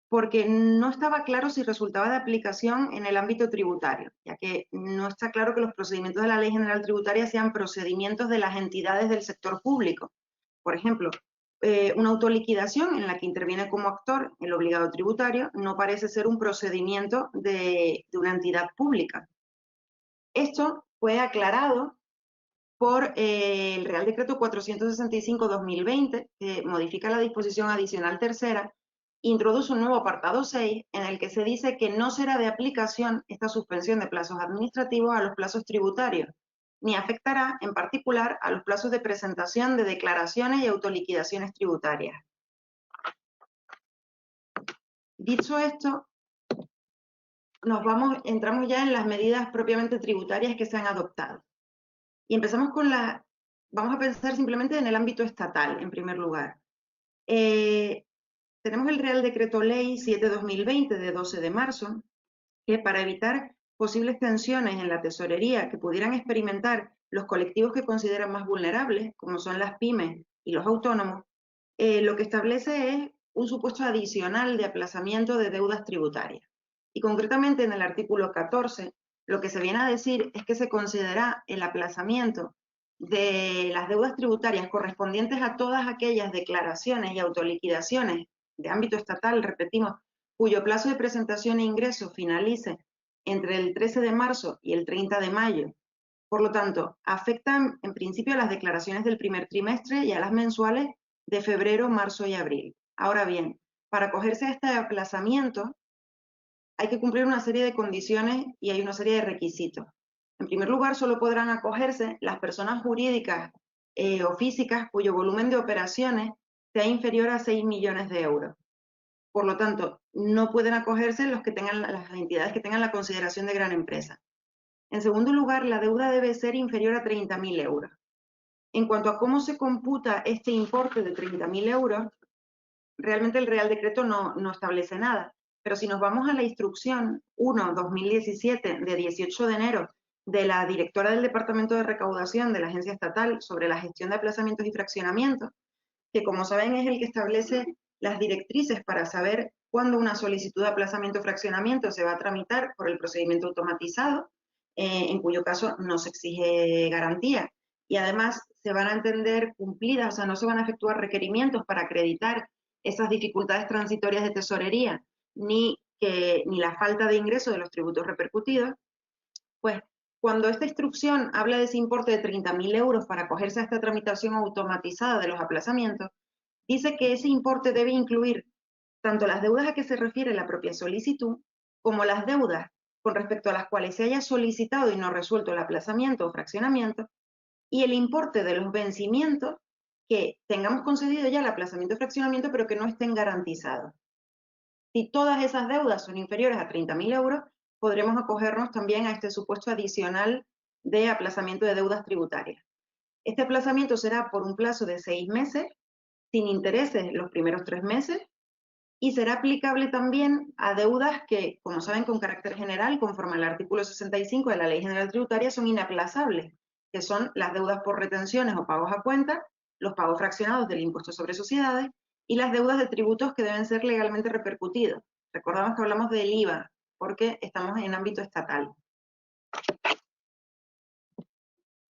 porque no estaba claro si resultaba de aplicación en el ámbito tributario, ya que no está claro que los procedimientos de la Ley General Tributaria sean procedimientos de las entidades del sector público. Por ejemplo, una autoliquidación en la que interviene como actor el obligado tributario no parece ser un procedimiento de una entidad pública. Esto fue aclarado por el Real Decreto 465/2020, que modifica la disposición adicional tercera, introduce un nuevo apartado 6 en el que se dice que no será de aplicación esta suspensión de plazos administrativos a los plazos tributarios, ni afectará en particular a los plazos de presentación de declaraciones y autoliquidaciones tributarias. Dicho esto, entramos ya en las medidas propiamente tributarias que se han adoptado. Y empezamos con vamos a pensar simplemente en el ámbito estatal, en primer lugar. Tenemos el Real Decreto Ley 7/2020 de 12 de marzo, que para evitar posibles tensiones en la tesorería que pudieran experimentar los colectivos que consideran más vulnerables, como son las pymes y los autónomos, lo que establece es un supuesto adicional de aplazamiento de deudas tributarias. Y concretamente en el artículo 14, lo que se viene a decir es que se considera el aplazamiento de las deudas tributarias correspondientes a todas aquellas declaraciones y autoliquidaciones de ámbito estatal, repetimos, cuyo plazo de presentación e ingreso finalice entre el 13 de marzo y el 30 de mayo. Por lo tanto, afectan en principio a las declaraciones del primer trimestre y a las mensuales de febrero, marzo y abril. Ahora bien, para acogerse a este aplazamiento hay que cumplir una serie de condiciones y hay una serie de requisitos. En primer lugar, solo podrán acogerse las personas jurídicas o físicas cuyo volumen de operaciones sea inferior a 6 millones de euros. Por lo tanto, no pueden acogerse las entidades que tengan la consideración de gran empresa. En segundo lugar, la deuda debe ser inferior a 30.000 euros. En cuanto a cómo se computa este importe de 30.000 euros, realmente el Real Decreto no establece nada. Pero si nos vamos a la instrucción 1/2017 de 18 de enero de la directora del Departamento de Recaudación de la Agencia Estatal sobre la gestión de aplazamientos y fraccionamientos, que como saben es el que establece las directrices para saber cuándo una solicitud de aplazamiento o fraccionamiento se va a tramitar por el procedimiento automatizado, en cuyo caso no se exige garantía. Y además se van a entender cumplidas, o sea, no se van a efectuar requerimientos para acreditar esas dificultades transitorias de tesorería, ni la falta de ingreso de los tributos repercutidos. Pues cuando esta instrucción habla de ese importe de 30.000 euros para acogerse a esta tramitación automatizada de los aplazamientos, dice que ese importe debe incluir tanto las deudas a que se refiere la propia solicitud, como las deudas con respecto a las cuales se haya solicitado y no resuelto el aplazamiento o fraccionamiento, y el importe de los vencimientos que tengamos concedido ya el aplazamiento o fraccionamiento, pero que no estén garantizados. Si todas esas deudas son inferiores a 30.000 euros, podremos acogernos también a este supuesto adicional de aplazamiento de deudas tributarias. Este aplazamiento será por un plazo de 6 meses, sin intereses los primeros 3 meses, y será aplicable también a deudas que, como saben, con carácter general, conforme al artículo 65 de la Ley General Tributaria, son inaplazables, que son las deudas por retenciones o pagos a cuenta, los pagos fraccionados del impuesto sobre sociedades y las deudas de tributos que deben ser legalmente repercutidos. Recordamos que hablamos del IVA, porque estamos en ámbito estatal.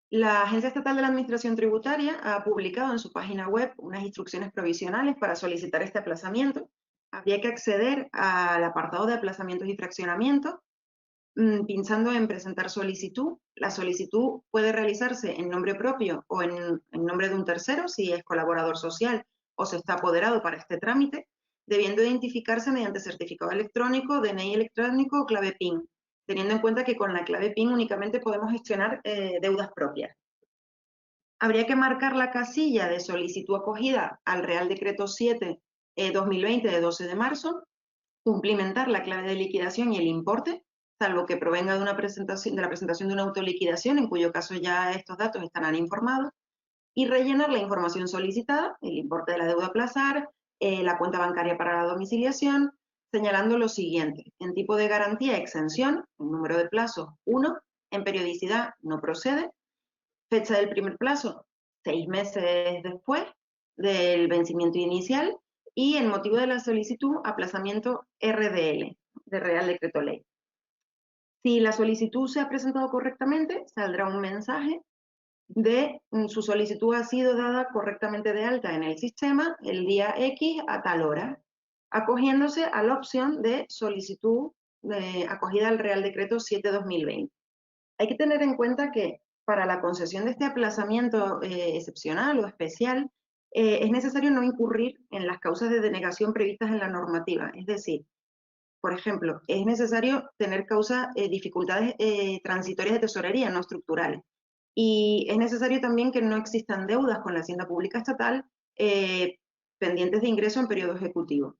La Agencia Estatal de la Administración Tributaria ha publicado en su página web unas instrucciones provisionales para solicitar este aplazamiento. Habría que acceder al apartado de aplazamientos y fraccionamientos, pinchando en presentar solicitud. La solicitud puede realizarse en nombre propio o en nombre de un tercero, si es colaborador social o se está apoderado para este trámite, debiendo identificarse mediante certificado electrónico, DNI electrónico o clave PIN, teniendo en cuenta que con la clave PIN únicamente podemos gestionar deudas propias. Habría que marcar la casilla de solicitud acogida al Real Decreto 7/2020 de 12 de marzo, cumplimentar la clave de liquidación y el importe, salvo que provenga de la presentación de una autoliquidación, en cuyo caso ya estos datos estarán informados, y rellenar la información solicitada, el importe de la deuda a aplazar, la cuenta bancaria para la domiciliación, señalando lo siguiente: en tipo de garantía, exención, en número de plazos 1, en periodicidad no procede, fecha del primer plazo 6 meses después del vencimiento inicial, y el motivo de la solicitud, aplazamiento RDL, de Real Decreto Ley. Si la solicitud se ha presentado correctamente, saldrá un mensaje de su solicitud ha sido dada correctamente de alta en el sistema el día X a tal hora, acogiéndose a la opción de solicitud de acogida al Real Decreto 7/2020. Hay que tener en cuenta que para la concesión de este aplazamiento excepcional o especial, es necesario no incurrir en las causas de denegación previstas en la normativa. Es decir, por ejemplo, es necesario tener dificultades transitorias de tesorería, no estructurales. Y es necesario también que no existan deudas con la Hacienda Pública Estatal pendientes de ingreso en periodo ejecutivo.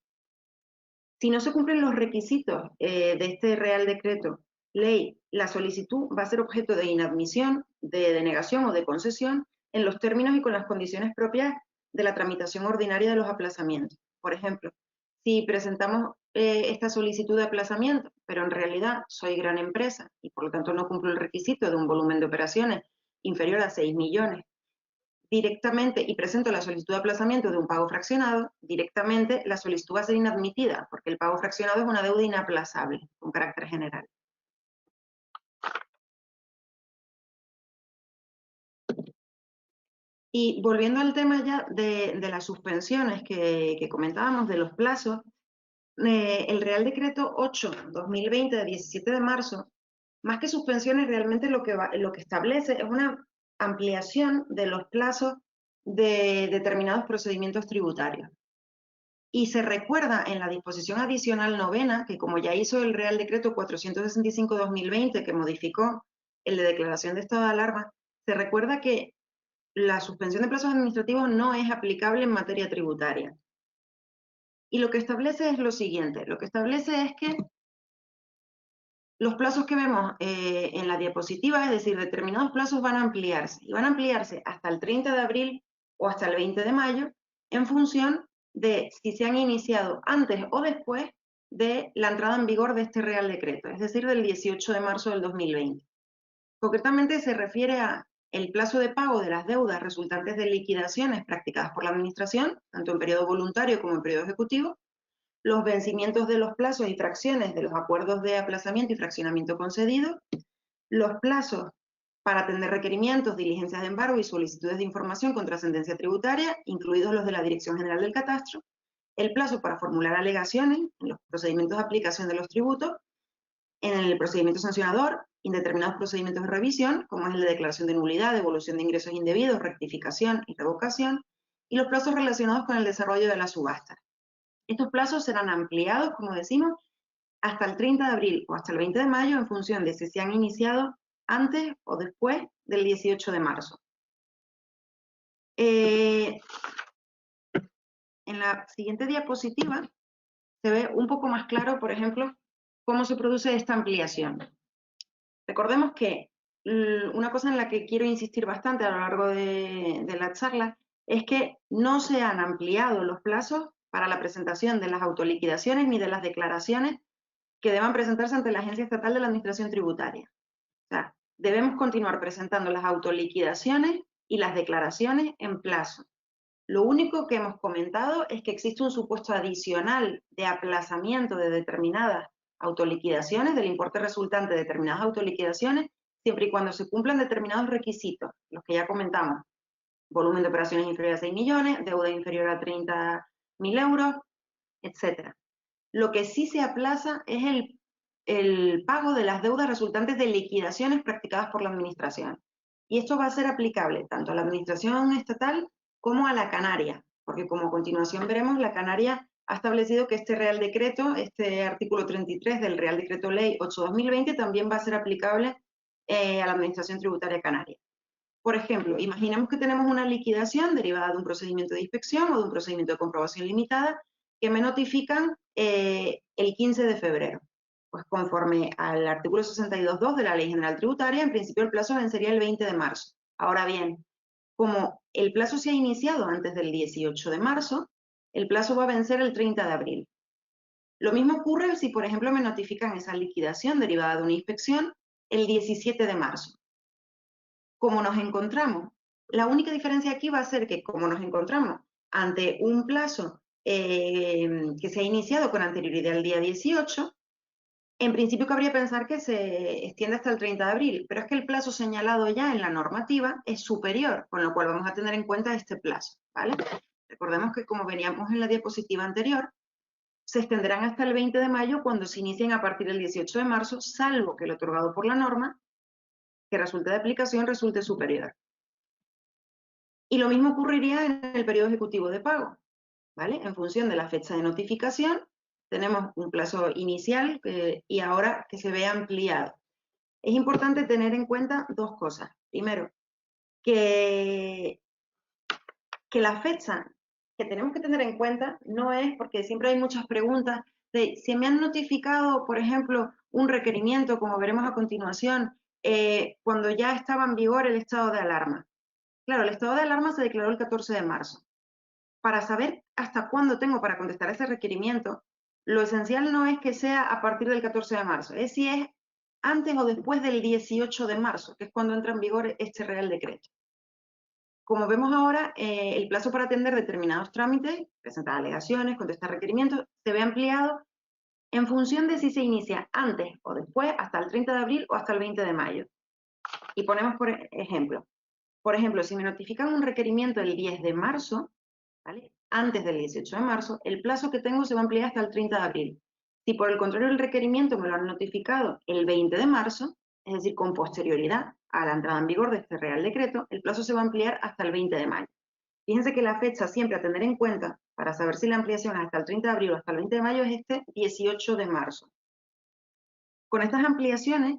Si no se cumplen los requisitos de este Real Decreto Ley, la solicitud va a ser objeto de inadmisión, de denegación o de concesión en los términos y con las condiciones propias de la tramitación ordinaria de los aplazamientos. Por ejemplo, si presentamos esta solicitud de aplazamiento, pero en realidad soy gran empresa y por lo tanto no cumplo el requisito de un volumen de operaciones inferior a 6 millones, directamente, y presento la solicitud de aplazamiento de un pago fraccionado, directamente la solicitud va a ser inadmitida, porque el pago fraccionado es una deuda inaplazable, con carácter general. Y volviendo al tema ya de las suspensiones que comentábamos, de los plazos, el Real Decreto 8/2020 de 17 de marzo, más que suspensiones, realmente lo que establece es una ampliación de los plazos de determinados procedimientos tributarios. Y se recuerda en la disposición adicional 9ª, que como ya hizo el Real Decreto 465/2020, que modificó el de declaración de estado de alarma, se recuerda que la suspensión de plazos administrativos no es aplicable en materia tributaria. Y lo que establece es lo siguiente: lo que establece es que los plazos que vemos en la diapositiva, es decir, determinados plazos van a ampliarse, y van a ampliarse hasta el 30 de abril o hasta el 20 de mayo, en función de si se han iniciado antes o después de la entrada en vigor de este Real Decreto, es decir, del 18 de marzo del 2020. Concretamente se refiere a el plazo de pago de las deudas resultantes de liquidaciones practicadas por la Administración, tanto en periodo voluntario como en periodo ejecutivo, los vencimientos de los plazos y fracciones de los acuerdos de aplazamiento y fraccionamiento concedidos, los plazos para atender requerimientos, diligencias de embargo y solicitudes de información con trascendencia tributaria, incluidos los de la Dirección General del Catastro, el plazo para formular alegaciones en los procedimientos de aplicación de los tributos, en el procedimiento sancionador, indeterminados procedimientos de revisión, como es el de declaración de nulidad, devolución de ingresos indebidos, rectificación y revocación, y los plazos relacionados con el desarrollo de la subasta. Estos plazos serán ampliados, como decimos, hasta el 30 de abril o hasta el 20 de mayo, en función de si se han iniciado antes o después del 18 de marzo. En la siguiente diapositiva se ve un poco más claro, por ejemplo, cómo se produce esta ampliación. Recordemos que una cosa en la que quiero insistir bastante a lo largo de la charla es que no se han ampliado los plazos para la presentación de las autoliquidaciones ni de las declaraciones que deban presentarse ante la Agencia Estatal de la Administración Tributaria. O sea, debemos continuar presentando las autoliquidaciones y las declaraciones en plazo. Lo único que hemos comentado es que existe un supuesto adicional de aplazamiento de determinadas autoliquidaciones, del importe resultante de determinadas autoliquidaciones, siempre y cuando se cumplan determinados requisitos, los que ya comentamos. Volumen de operaciones inferior a 6 millones, deuda inferior a 30.000 euros, etc. Lo que sí se aplaza es el pago de las deudas resultantes de liquidaciones practicadas por la Administración. Y esto va a ser aplicable tanto a la Administración estatal como a la Canaria, porque como a continuación veremos, la Canaria ha establecido que este Real Decreto, este artículo 33 del Real Decreto Ley 8/2020, también va a ser aplicable a la Administración Tributaria Canaria. Por ejemplo, imaginemos que tenemos una liquidación derivada de un procedimiento de inspección o de un procedimiento de comprobación limitada que me notifican el 15 de febrero. Pues conforme al artículo 62.2 de la Ley General Tributaria, en principio el plazo vencería el 20 de marzo. Ahora bien, como el plazo se ha iniciado antes del 18 de marzo, el plazo va a vencer el 30 de abril. Lo mismo ocurre si, por ejemplo, me notifican esa liquidación derivada de una inspección el 17 de marzo. Como nos encontramos, la única diferencia aquí va a ser que como nos encontramos ante un plazo que se ha iniciado con anterioridad al día 18, en principio cabría pensar que se extiende hasta el 30 de abril, pero es que el plazo señalado ya en la normativa es superior, con lo cual vamos a tener en cuenta este plazo, ¿vale? Recordemos que como veníamos en la diapositiva anterior, se extenderán hasta el 20 de mayo cuando se inicien a partir del 18 de marzo, salvo que el otorgado por la norma que resulte de aplicación resulte superior. Y lo mismo ocurriría en el periodo ejecutivo de pago, ¿vale? En función de la fecha de notificación, tenemos un plazo inicial y ahora que se ve ampliado. Es importante tener en cuenta dos cosas. Primero, que la fecha que tenemos que tener en cuenta no es, porque siempre hay muchas preguntas, de si me han notificado, por ejemplo, un requerimiento, como veremos a continuación, cuando ya estaba en vigor el estado de alarma. Claro, el estado de alarma se declaró el 14 de marzo. Para saber hasta cuándo tengo para contestar ese requerimiento, lo esencial no es que sea a partir del 14 de marzo, es si es antes o después del 18 de marzo, que es cuando entra en vigor este Real Decreto. Como vemos ahora, el plazo para atender determinados trámites, presentar alegaciones, contestar requerimientos, se ve ampliado en función de si se inicia antes o después, hasta el 30 de abril o hasta el 20 de mayo. Y ponemos por ejemplo, si me notifican un requerimiento el 10 de marzo, ¿vale? Antes del 18 de marzo, el plazo que tengo se va a ampliar hasta el 30 de abril. Si por el contrario el requerimiento me lo han notificado el 20 de marzo, es decir, con posterioridad a la entrada en vigor de este Real Decreto, el plazo se va a ampliar hasta el 20 de mayo. Fíjense que la fecha siempre a tener en cuenta para saber si la ampliación es hasta el 30 de abril o hasta el 20 de mayo es este 18 de marzo. Con estas ampliaciones,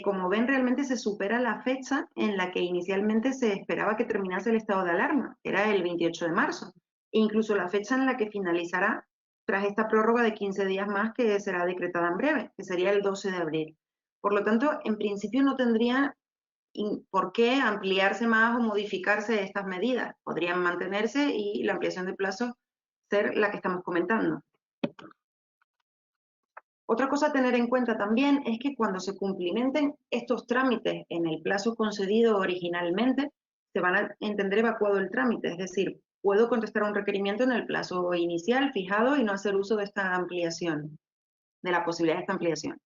como ven, realmente se supera la fecha en la que inicialmente se esperaba que terminase el estado de alarma, que era el 28 de marzo, e incluso la fecha en la que finalizará tras esta prórroga de 15 días más que será decretada en breve, que sería el 12 de abril. Por lo tanto, en principio no tendría por qué ampliarse más o modificarse estas medidas. Podrían mantenerse y la ampliación de plazo ser la que estamos comentando. Otra cosa a tener en cuenta también es que cuando se cumplimenten estos trámites en el plazo concedido originalmente, se van a entender evacuado el trámite, es decir, puedo contestar un requerimiento en el plazo inicial fijado y no hacer uso de esta ampliación, de la posibilidad de esta ampliación.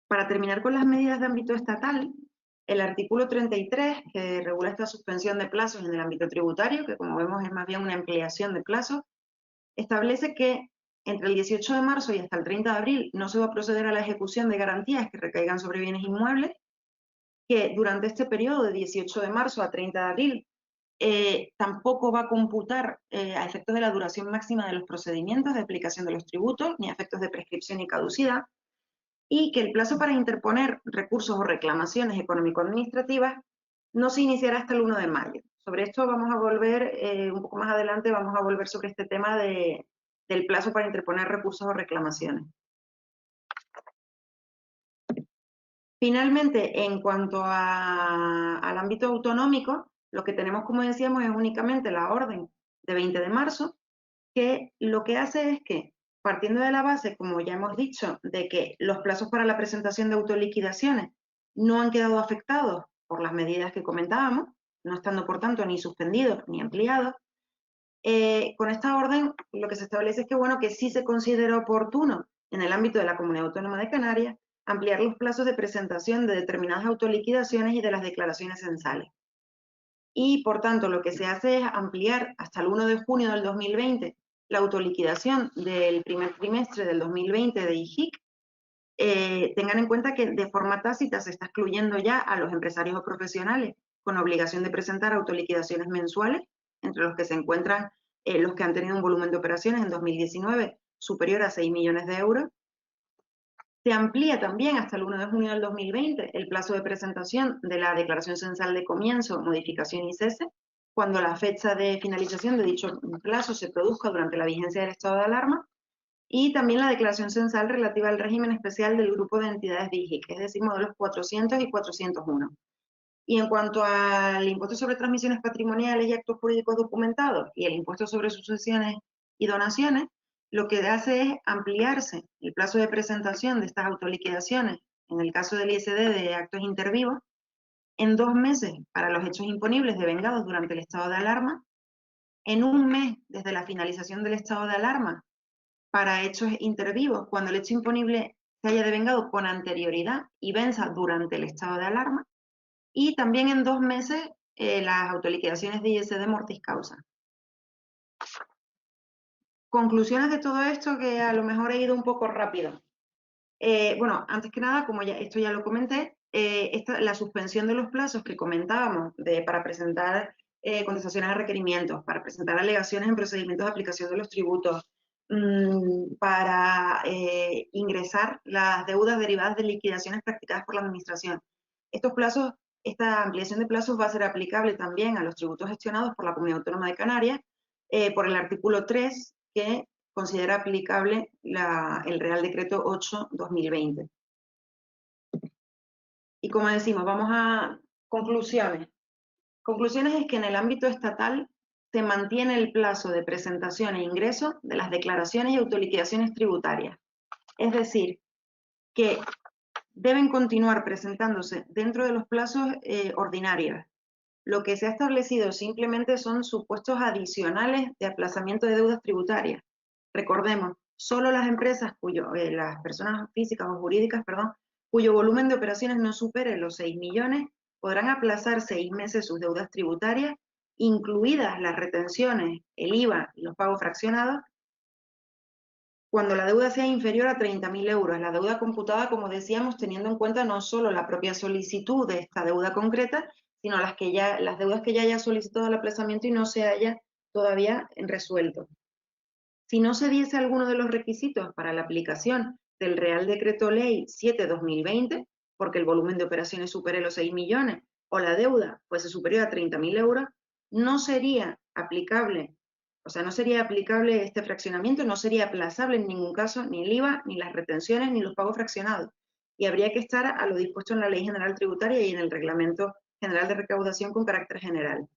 Para terminar con las medidas de ámbito estatal, el artículo 33, que regula esta suspensión de plazos en el ámbito tributario, que como vemos es más bien una ampliación de plazos, establece que entre el 18 de marzo y hasta el 30 de abril no se va a proceder a la ejecución de garantías que recaigan sobre bienes inmuebles, que durante este periodo de 18 de marzo a 30 de abril tampoco va a computar a efectos de la duración máxima de los procedimientos de aplicación de los tributos, ni a efectos de prescripción y caducidad, y que el plazo para interponer recursos o reclamaciones económico-administrativas no se iniciará hasta el 1 de mayo. Sobre esto vamos a volver, un poco más adelante vamos a volver sobre este tema del plazo para interponer recursos o reclamaciones. Finalmente, en cuanto al ámbito autonómico, lo que tenemos, como decíamos, es únicamente la orden de 20 de marzo, que lo que hace es que, partiendo de la base, como ya hemos dicho, de que los plazos para la presentación de autoliquidaciones no han quedado afectados por las medidas que comentábamos, no estando por tanto ni suspendidos ni ampliados, Con esta orden lo que se establece es que, bueno, que sí se considera oportuno en el ámbito de la Comunidad Autónoma de Canarias ampliar los plazos de presentación de determinadas autoliquidaciones y de las declaraciones censales. Y, por tanto, lo que se hace es ampliar hasta el 1 de junio del 2020 la autoliquidación del primer trimestre del 2020 de IJIC. Tengan en cuenta que de forma tácita se está excluyendo ya a los empresarios o profesionales con obligación de presentar autoliquidaciones mensuales, entre los que se encuentran los que han tenido un volumen de operaciones en 2019 superior a 6 millones de euros. Se amplía también hasta el 1 de junio del 2020 el plazo de presentación de la declaración censal de comienzo, modificación y cese, cuando la fecha de finalización de dicho plazo se produzca durante la vigencia del estado de alarma, y también la declaración censal relativa al régimen especial del grupo de entidades de IJIC, es decir, modelos 400 y 401. Y en cuanto al impuesto sobre transmisiones patrimoniales y actos jurídicos documentados y el impuesto sobre sucesiones y donaciones, lo que hace es ampliarse el plazo de presentación de estas autoliquidaciones, en el caso del ISD de actos intervivos, en 2 meses para los hechos imponibles devengados durante el estado de alarma, en 1 mes desde la finalización del estado de alarma para hechos intervivos cuando el hecho imponible se haya devengado con anterioridad y venza durante el estado de alarma, y también en 2 meses las autoliquidaciones de ISD mortis causa. Conclusiones de todo esto, que a lo mejor he ido un poco rápido. Bueno, antes que nada, como esto ya lo comenté, la suspensión de los plazos que comentábamos para presentar contestaciones a requerimientos, para presentar alegaciones en procedimientos de aplicación de los tributos, para ingresar las deudas derivadas de liquidaciones practicadas por la Administración. Estos plazos, esta ampliación de plazos va a ser aplicable también a los tributos gestionados por la Comunidad Autónoma de Canarias por el artículo 3, que considera aplicable el Real Decreto 8/2020. Y como decimos, vamos a conclusiones. Conclusiones es que en el ámbito estatal se mantiene el plazo de presentación e ingreso de las declaraciones y autoliquidaciones tributarias. Es decir, que deben continuar presentándose dentro de los plazos ordinarios. Lo que se ha establecido simplemente son supuestos adicionales de aplazamiento de deudas tributarias. Recordemos, solo las empresas las personas físicas o jurídicas, cuyo volumen de operaciones no supere los 6 millones, podrán aplazar 6 meses sus deudas tributarias, incluidas las retenciones, el IVA y los pagos fraccionados, cuando la deuda sea inferior a 30.000 euros. La deuda computada, como decíamos, teniendo en cuenta no solo la propia solicitud de esta deuda concreta, sino las deudas que ya haya solicitado el aplazamiento y no se haya todavía resuelto. Si no se diese alguno de los requisitos para la aplicación del Real Decreto Ley 7/2020, porque el volumen de operaciones supere los 6 millones o la deuda fuese superior a 30.000 euros, no sería aplicable, no sería aplicable este fraccionamiento, no sería aplazable en ningún caso ni el IVA, ni las retenciones, ni los pagos fraccionados. Y habría que estar a lo dispuesto en la Ley General Tributaria y en el Reglamento General de Recaudación con carácter general.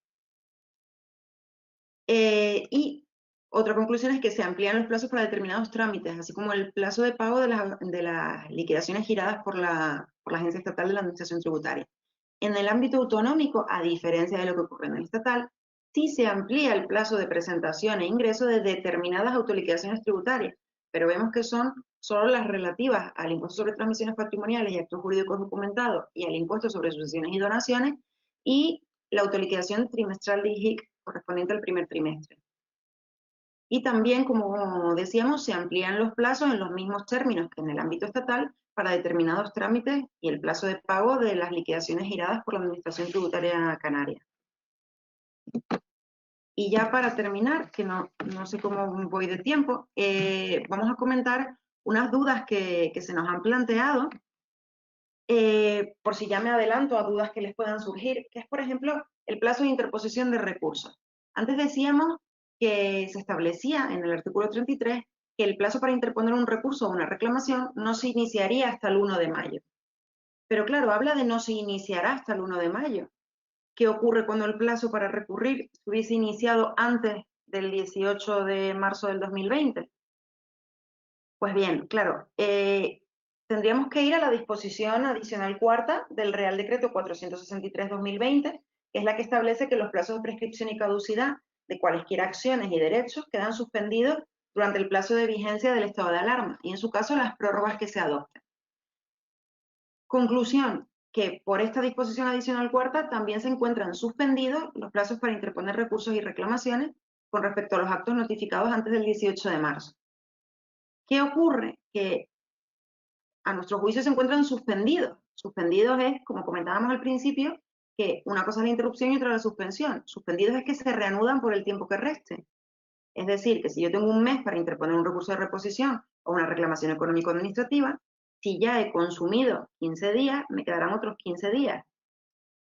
Y otra conclusión es que se amplían los plazos para determinados trámites, así como el plazo de pago de las liquidaciones giradas por la Agencia Estatal de la Administración Tributaria. En el ámbito autonómico, a diferencia de lo que ocurre en el estatal, sí se amplía el plazo de presentación e ingreso de determinadas autoliquidaciones tributarias, pero vemos que son solo las relativas al impuesto sobre transmisiones patrimoniales y actos jurídicos documentados y al impuesto sobre sucesiones y donaciones, y la autoliquidación trimestral de IJIC correspondiente al primer trimestre. Y también, como decíamos, se amplían los plazos en los mismos términos que en el ámbito estatal para determinados trámites y el plazo de pago de las liquidaciones giradas por la Administración Tributaria Canaria. Y ya para terminar, que no sé cómo voy de tiempo, vamos a comentar unas dudas que se nos han planteado, por si ya me adelanto a dudas que les puedan surgir, que es, por ejemplo, el plazo de interposición de recursos. Antes decíamos que se establecía en el artículo 33 que el plazo para interponer un recurso o una reclamación no se iniciaría hasta el 1 de mayo. Pero claro, habla de no se iniciará hasta el 1 de mayo. ¿Qué ocurre cuando el plazo para recurrir se hubiese iniciado antes del 18 de marzo del 2020? Pues bien, claro, tendríamos que ir a la disposición adicional cuarta del Real Decreto 463/2020, que es la que establece que los plazos de prescripción y caducidad de cualesquiera acciones y derechos quedan suspendidos durante el plazo de vigencia del estado de alarma y, en su caso, las prórrogas que se adopten. Conclusión, que por esta disposición adicional cuarta también se encuentran suspendidos los plazos para interponer recursos y reclamaciones con respecto a los actos notificados antes del 18 de marzo. ¿Qué ocurre? Que a nuestro juicio se encuentran suspendidos. Suspendidos es, como comentábamos al principio, que una cosa es la interrupción y otra la suspensión. Suspendidos es que se reanudan por el tiempo que reste. Es decir, que si yo tengo un mes para interponer un recurso de reposición o una reclamación económico-administrativa, si ya he consumido 15 días, me quedarán otros 15 días.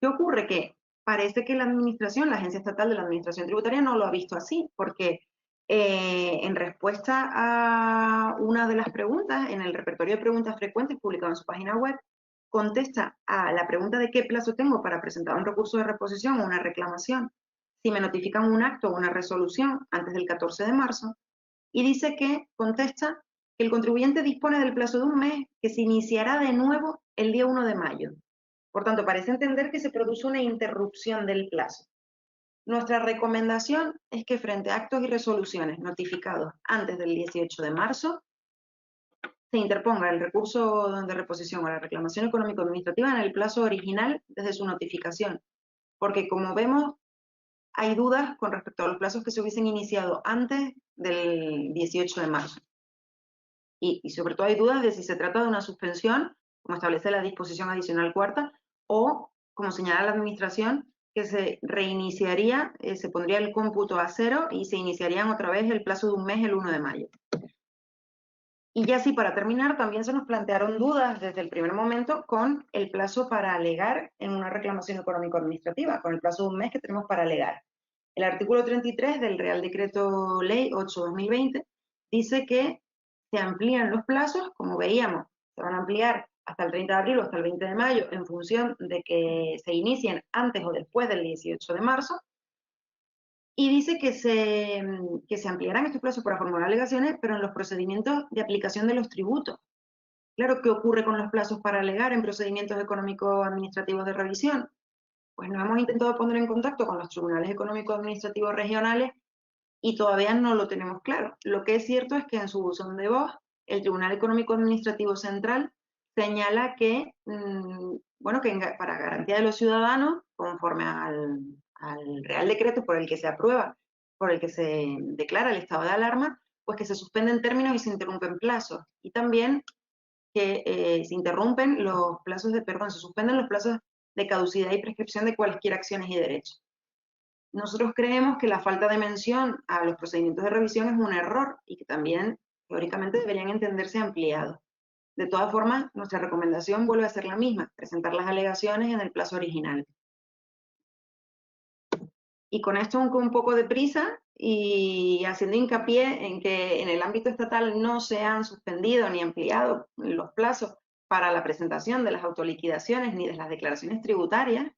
¿Qué ocurre? Que parece que la administración, la Agencia Estatal de la Administración Tributaria, no lo ha visto así, porque en respuesta a una de las preguntas, en el repertorio de preguntas frecuentes publicado en su página web, contesta a la pregunta de qué plazo tengo para presentar un recurso de reposición o una reclamación, si me notifican un acto o una resolución antes del 14 de marzo, y dice que contesta que el contribuyente dispone del plazo de un mes que se iniciará de nuevo el día 1 de mayo. Por tanto, parece entender que se produce una interrupción del plazo. Nuestra recomendación es que frente a actos y resoluciones notificados antes del 18 de marzo, se interponga el recurso de reposición o la reclamación económico-administrativa en el plazo original desde su notificación, porque como vemos, hay dudas con respecto a los plazos que se hubiesen iniciado antes del 18 de marzo. Y sobre todo hay dudas de si se trata de una suspensión, como establece la disposición adicional cuarta, o, como señala la Administración, que se reiniciaría, se pondría el cómputo a 0 y se iniciarían otra vez el plazo de un mes el 1 de mayo. Y ya sí, para terminar, también se nos plantearon dudas desde el primer momento con el plazo para alegar en una reclamación económico-administrativa, con el plazo de un mes que tenemos para alegar. El artículo 33 del Real Decreto Ley 8/2020 dice que se amplían los plazos, como veíamos, se van a ampliar hasta el 30 de abril o hasta el 20 de mayo en función de que se inicien antes o después del 18 de marzo, y dice que se ampliarán estos plazos para formular alegaciones, pero en los procedimientos de aplicación de los tributos. Claro, ¿qué ocurre con los plazos para alegar en procedimientos económico-administrativos de revisión? Pues nos hemos intentado poner en contacto con los tribunales económico-administrativos regionales y todavía no lo tenemos claro. Lo que es cierto es que en su buzón de voz, el Tribunal Económico Administrativo Central señala que, bueno, que para garantía de los ciudadanos, conforme al Real Decreto por el que se aprueba, por el que se declara el estado de alarma, pues que se suspenden términos y se interrumpen plazos. Y también que se interrumpen los plazos se suspenden los plazos de caducidad y prescripción de cualquier acciones y derechos. Nosotros creemos que la falta de mención a los procedimientos de revisión es un error y que también, teóricamente, deberían entenderse ampliados. De todas formas, nuestra recomendación vuelve a ser la misma, presentar las alegaciones en el plazo original. Y con esto con un poco de prisa y haciendo hincapié en que en el ámbito estatal no se han suspendido ni ampliado los plazos para la presentación de las autoliquidaciones ni de las declaraciones tributarias,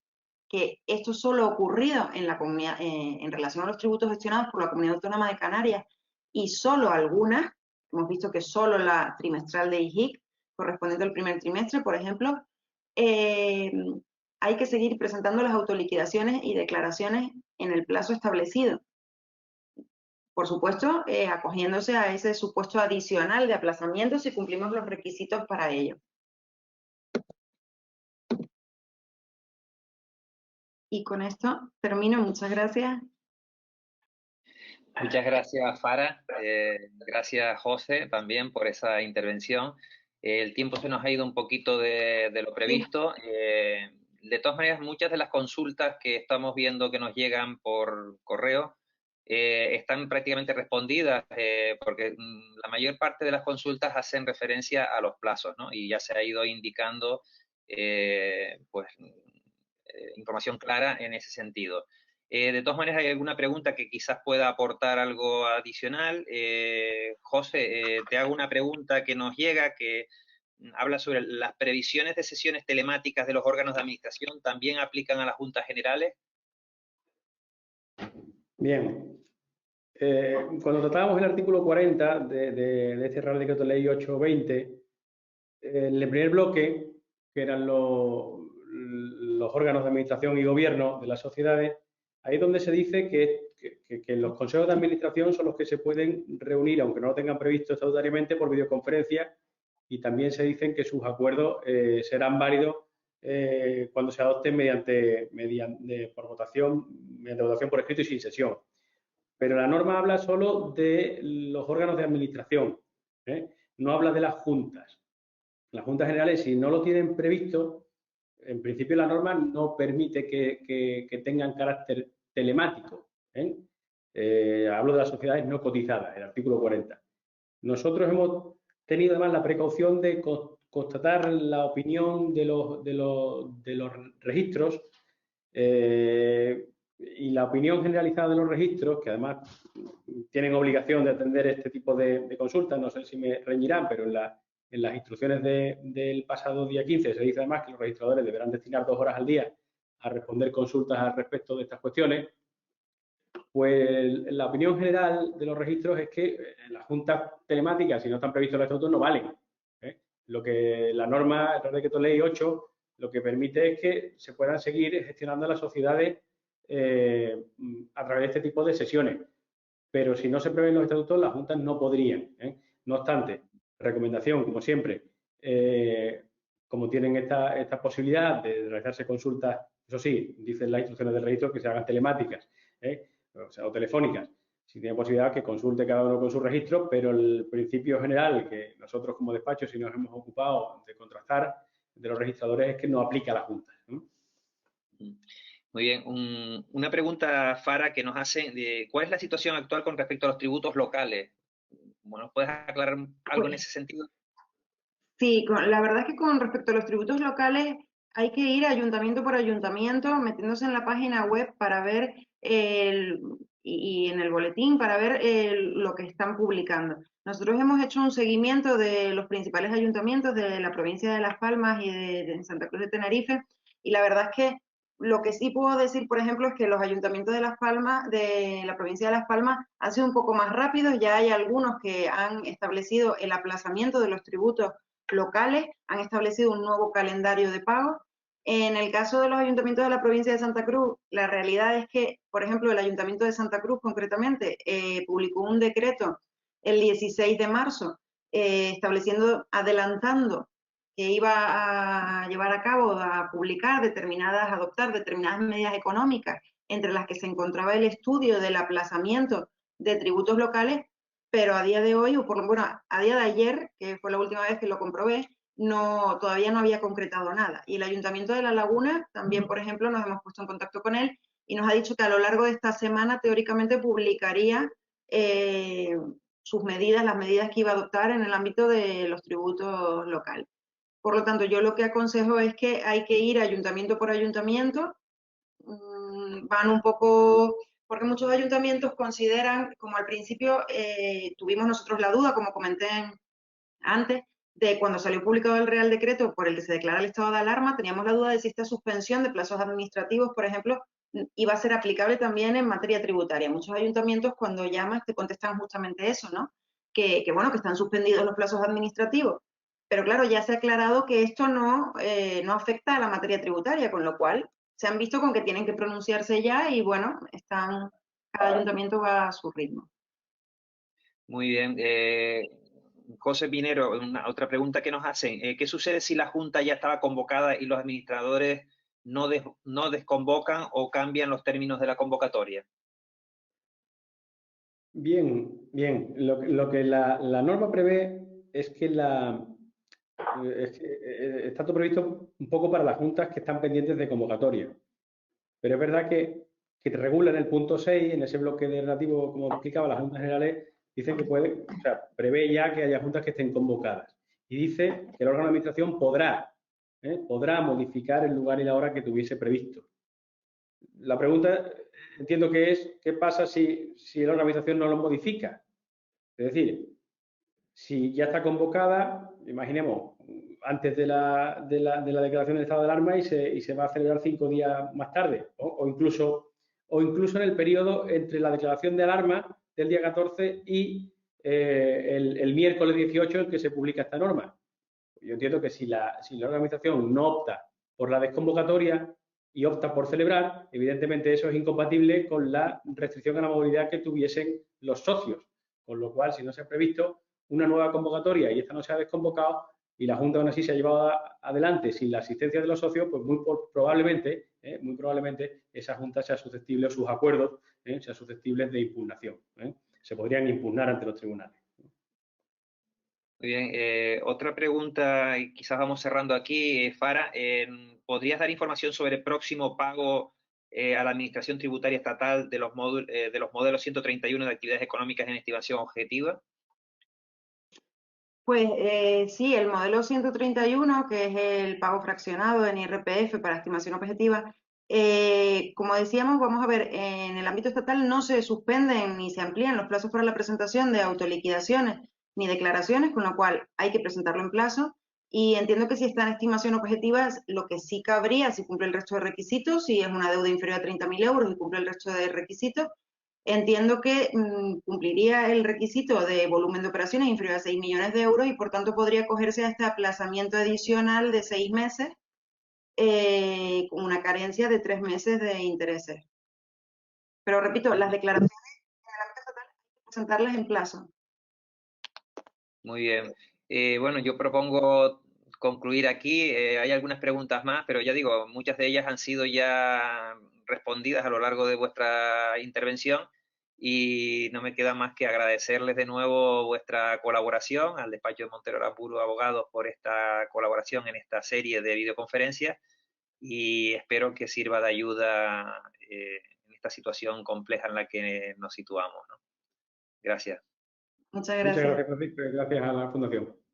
que esto solo ha ocurrido en la comunidad, en relación a los tributos gestionados por la Comunidad Autónoma de Canarias y solo algunas, hemos visto que solo la trimestral de IJIC, correspondiente al primer trimestre, por ejemplo, hay que seguir presentando las autoliquidaciones y declaraciones en el plazo establecido. Por supuesto, acogiéndose a ese supuesto adicional de aplazamiento si cumplimos los requisitos para ello. Y con esto termino. Muchas gracias. Muchas gracias, Fara. Gracias, José, también por esa intervención. El tiempo se nos ha ido un poquito de lo previsto. De todas maneras, muchas de las consultas que estamos viendo que nos llegan por correo están prácticamente respondidas, porque la mayor parte de las consultas hacen referencia a los plazos, ¿no? Y ya se ha ido indicando información clara en ese sentido. De todas maneras, ¿hay alguna pregunta que quizás pueda aportar algo adicional? José, te hago una pregunta que nos llega, que habla sobre las previsiones de sesiones telemáticas de los órganos de administración, ¿también aplican a las juntas generales? Bien. Cuando tratábamos el artículo 40 de este Real Decreto Ley 8/20, en el primer bloque, que eran los órganos de administración y gobierno de las sociedades, ahí es donde se dice que que los consejos de administración son los que se pueden reunir, aunque no lo tengan previsto estatutariamente, por videoconferencia, y también se dicen que sus acuerdos serán válidos cuando se adopten mediante votación por escrito y sin sesión. Pero la norma habla solo de los órganos de administración, no habla de las juntas. Las juntas generales, si no lo tienen previsto, en principio la norma no permite que tengan carácter telemático. Hablo de las sociedades no cotizadas, el artículo 40. Nosotros hemos tenido además la precaución de constatar la opinión de los registros y la opinión generalizada de los registros, que además tienen obligación de atender este tipo de consultas, no sé si me reñirán, pero en las instrucciones del pasado día 15 se dice además que los registradores deberán destinar 2 horas al día a responder consultas al respecto de estas cuestiones. Pues la opinión general de los registros es que las juntas telemáticas, si no están previstos los estatutos, no valen. Lo que la norma, el Real Decreto Ley 8, lo que permite es que se puedan seguir gestionando las sociedades a través de este tipo de sesiones. Pero si no se prevén los estatutos, las juntas no podrían. No obstante, recomendación, como siempre, como tienen esta posibilidad de realizarse consultas, eso sí, dicen las instrucciones del registro que se hagan telemáticas, o telefónicas. Si tiene posibilidad que consulte cada uno con su registro, pero el principio general que nosotros como despacho sí nos hemos ocupado de contrastar de los registradores es que no aplica a la Junta. Muy bien. Una pregunta, Fara, que nos hace de ¿cuál es la situación actual con respecto a los tributos locales? Bueno, ¿puedes aclarar algo en ese sentido? Sí, la verdad es que con respecto a los tributos locales hay que ir ayuntamiento por ayuntamiento, metiéndose en la página web para ver y en el boletín para ver lo que están publicando. Nosotros hemos hecho un seguimiento de los principales ayuntamientos de la provincia de Las Palmas y de Santa Cruz de Tenerife, y la verdad es que lo que sí puedo decir, por ejemplo, es que los ayuntamientos de Las Palmas, de la provincia de Las Palmas, han sido un poco más rápidos. Ya hay algunos que han establecido el aplazamiento de los tributos locales, han establecido un nuevo calendario de pago. En el caso de los ayuntamientos de la provincia de Santa Cruz, la realidad es que, por ejemplo, el ayuntamiento de Santa Cruz concretamente publicó un decreto el 16 de marzo adelantando que iba a llevar a cabo, a publicar adoptar determinadas medidas económicas, entre las que se encontraba el estudio del aplazamiento de tributos locales, pero a día de hoy, a día de ayer, que fue la última vez que lo comprobé, todavía no había concretado nada. Y el Ayuntamiento de La Laguna también, por ejemplo, nos hemos puesto en contacto con él y nos ha dicho que a lo largo de esta semana teóricamente publicaría sus medidas, las medidas que iba a adoptar en el ámbito de los tributos locales. Por lo tanto, yo lo que aconsejo es que hay que ir ayuntamiento por ayuntamiento, van un poco, porque muchos ayuntamientos consideran, como al principio tuvimos nosotros la duda, como comenté antes, de cuando salió publicado el Real Decreto por el que se declara el estado de alarma, teníamos la duda de si esta suspensión de plazos administrativos, por ejemplo, iba a ser aplicable también en materia tributaria. Muchos ayuntamientos cuando llamas te contestan justamente eso, ¿no? Que están suspendidos los plazos administrativos. Pero claro, ya se ha aclarado que esto no afecta a la materia tributaria, con lo cual se han visto con que tienen que pronunciarse ya y bueno, cada ayuntamiento va a su ritmo. Muy bien. José Pinero, otra pregunta que nos hacen. ¿Qué sucede si la Junta ya estaba convocada y los administradores no desconvocan o cambian los términos de la convocatoria? Bien. Lo que la norma prevé es que está todo previsto un poco para las juntas que están pendientes de convocatoria. Pero es verdad que regula en el punto 6, en ese bloque de relativo, como explicaba, las juntas generales dicen que prevé ya que haya juntas que estén convocadas. Y dice que el órgano de administración podrá modificar el lugar y la hora que tuviese previsto. La pregunta, entiendo que es, ¿qué pasa si el órgano de administración no lo modifica? Es decir, si ya está convocada, imaginemos, antes de la declaración del estado de alarma y se va a celebrar 5 días más tarde, o incluso en el periodo entre la declaración de alarma del día 14 y el miércoles 18 en que se publica esta norma. Yo entiendo que si la administración no opta por la desconvocatoria y opta por celebrar, evidentemente eso es incompatible con la restricción a la movilidad que tuviesen los socios. Con lo cual, si no se ha previsto una nueva convocatoria y esta no se ha desconvocado y la Junta aún así se ha llevado adelante sin la asistencia de los socios, pues muy probablemente esa Junta sea susceptible, o sus acuerdos sean susceptibles de impugnación. Se podrían impugnar ante los tribunales. Muy bien, otra pregunta, y quizás vamos cerrando aquí, Fara. ¿Podrías dar información sobre el próximo pago a la Administración Tributaria Estatal de los modelos 131 de actividades económicas en estimación objetiva? Pues sí, el modelo 131, que es el pago fraccionado en IRPF para estimación objetiva, como decíamos, vamos a ver, en el ámbito estatal no se suspenden ni se amplían los plazos para la presentación de autoliquidaciones ni declaraciones, con lo cual hay que presentarlo en plazo. Y entiendo que si está en estimación objetiva, lo que sí cabría, si cumple el resto de requisitos, si es una deuda inferior a 30.000 euros y cumple el resto de requisitos, entiendo que cumpliría el requisito de volumen de operaciones inferior a 6 millones de euros y por tanto podría acogerse a este aplazamiento adicional de 6 meses con una carencia de 3 meses de intereses. Pero repito, las declaraciones en el ámbito estatal hay que presentarlas en plazo. Muy bien. Bueno, yo propongo concluir aquí. Hay algunas preguntas más, pero ya digo, muchas de ellas han sido ya respondidas a lo largo de vuestra intervención y no me queda más que agradecerles de nuevo vuestra colaboración al despacho de Montero Aramburu Abogados por esta colaboración en esta serie de videoconferencias y espero que sirva de ayuda en esta situación compleja en la que nos situamos, ¿no? Gracias. Muchas Muchas gracias. gracias, Francisco, y gracias a la Fundación.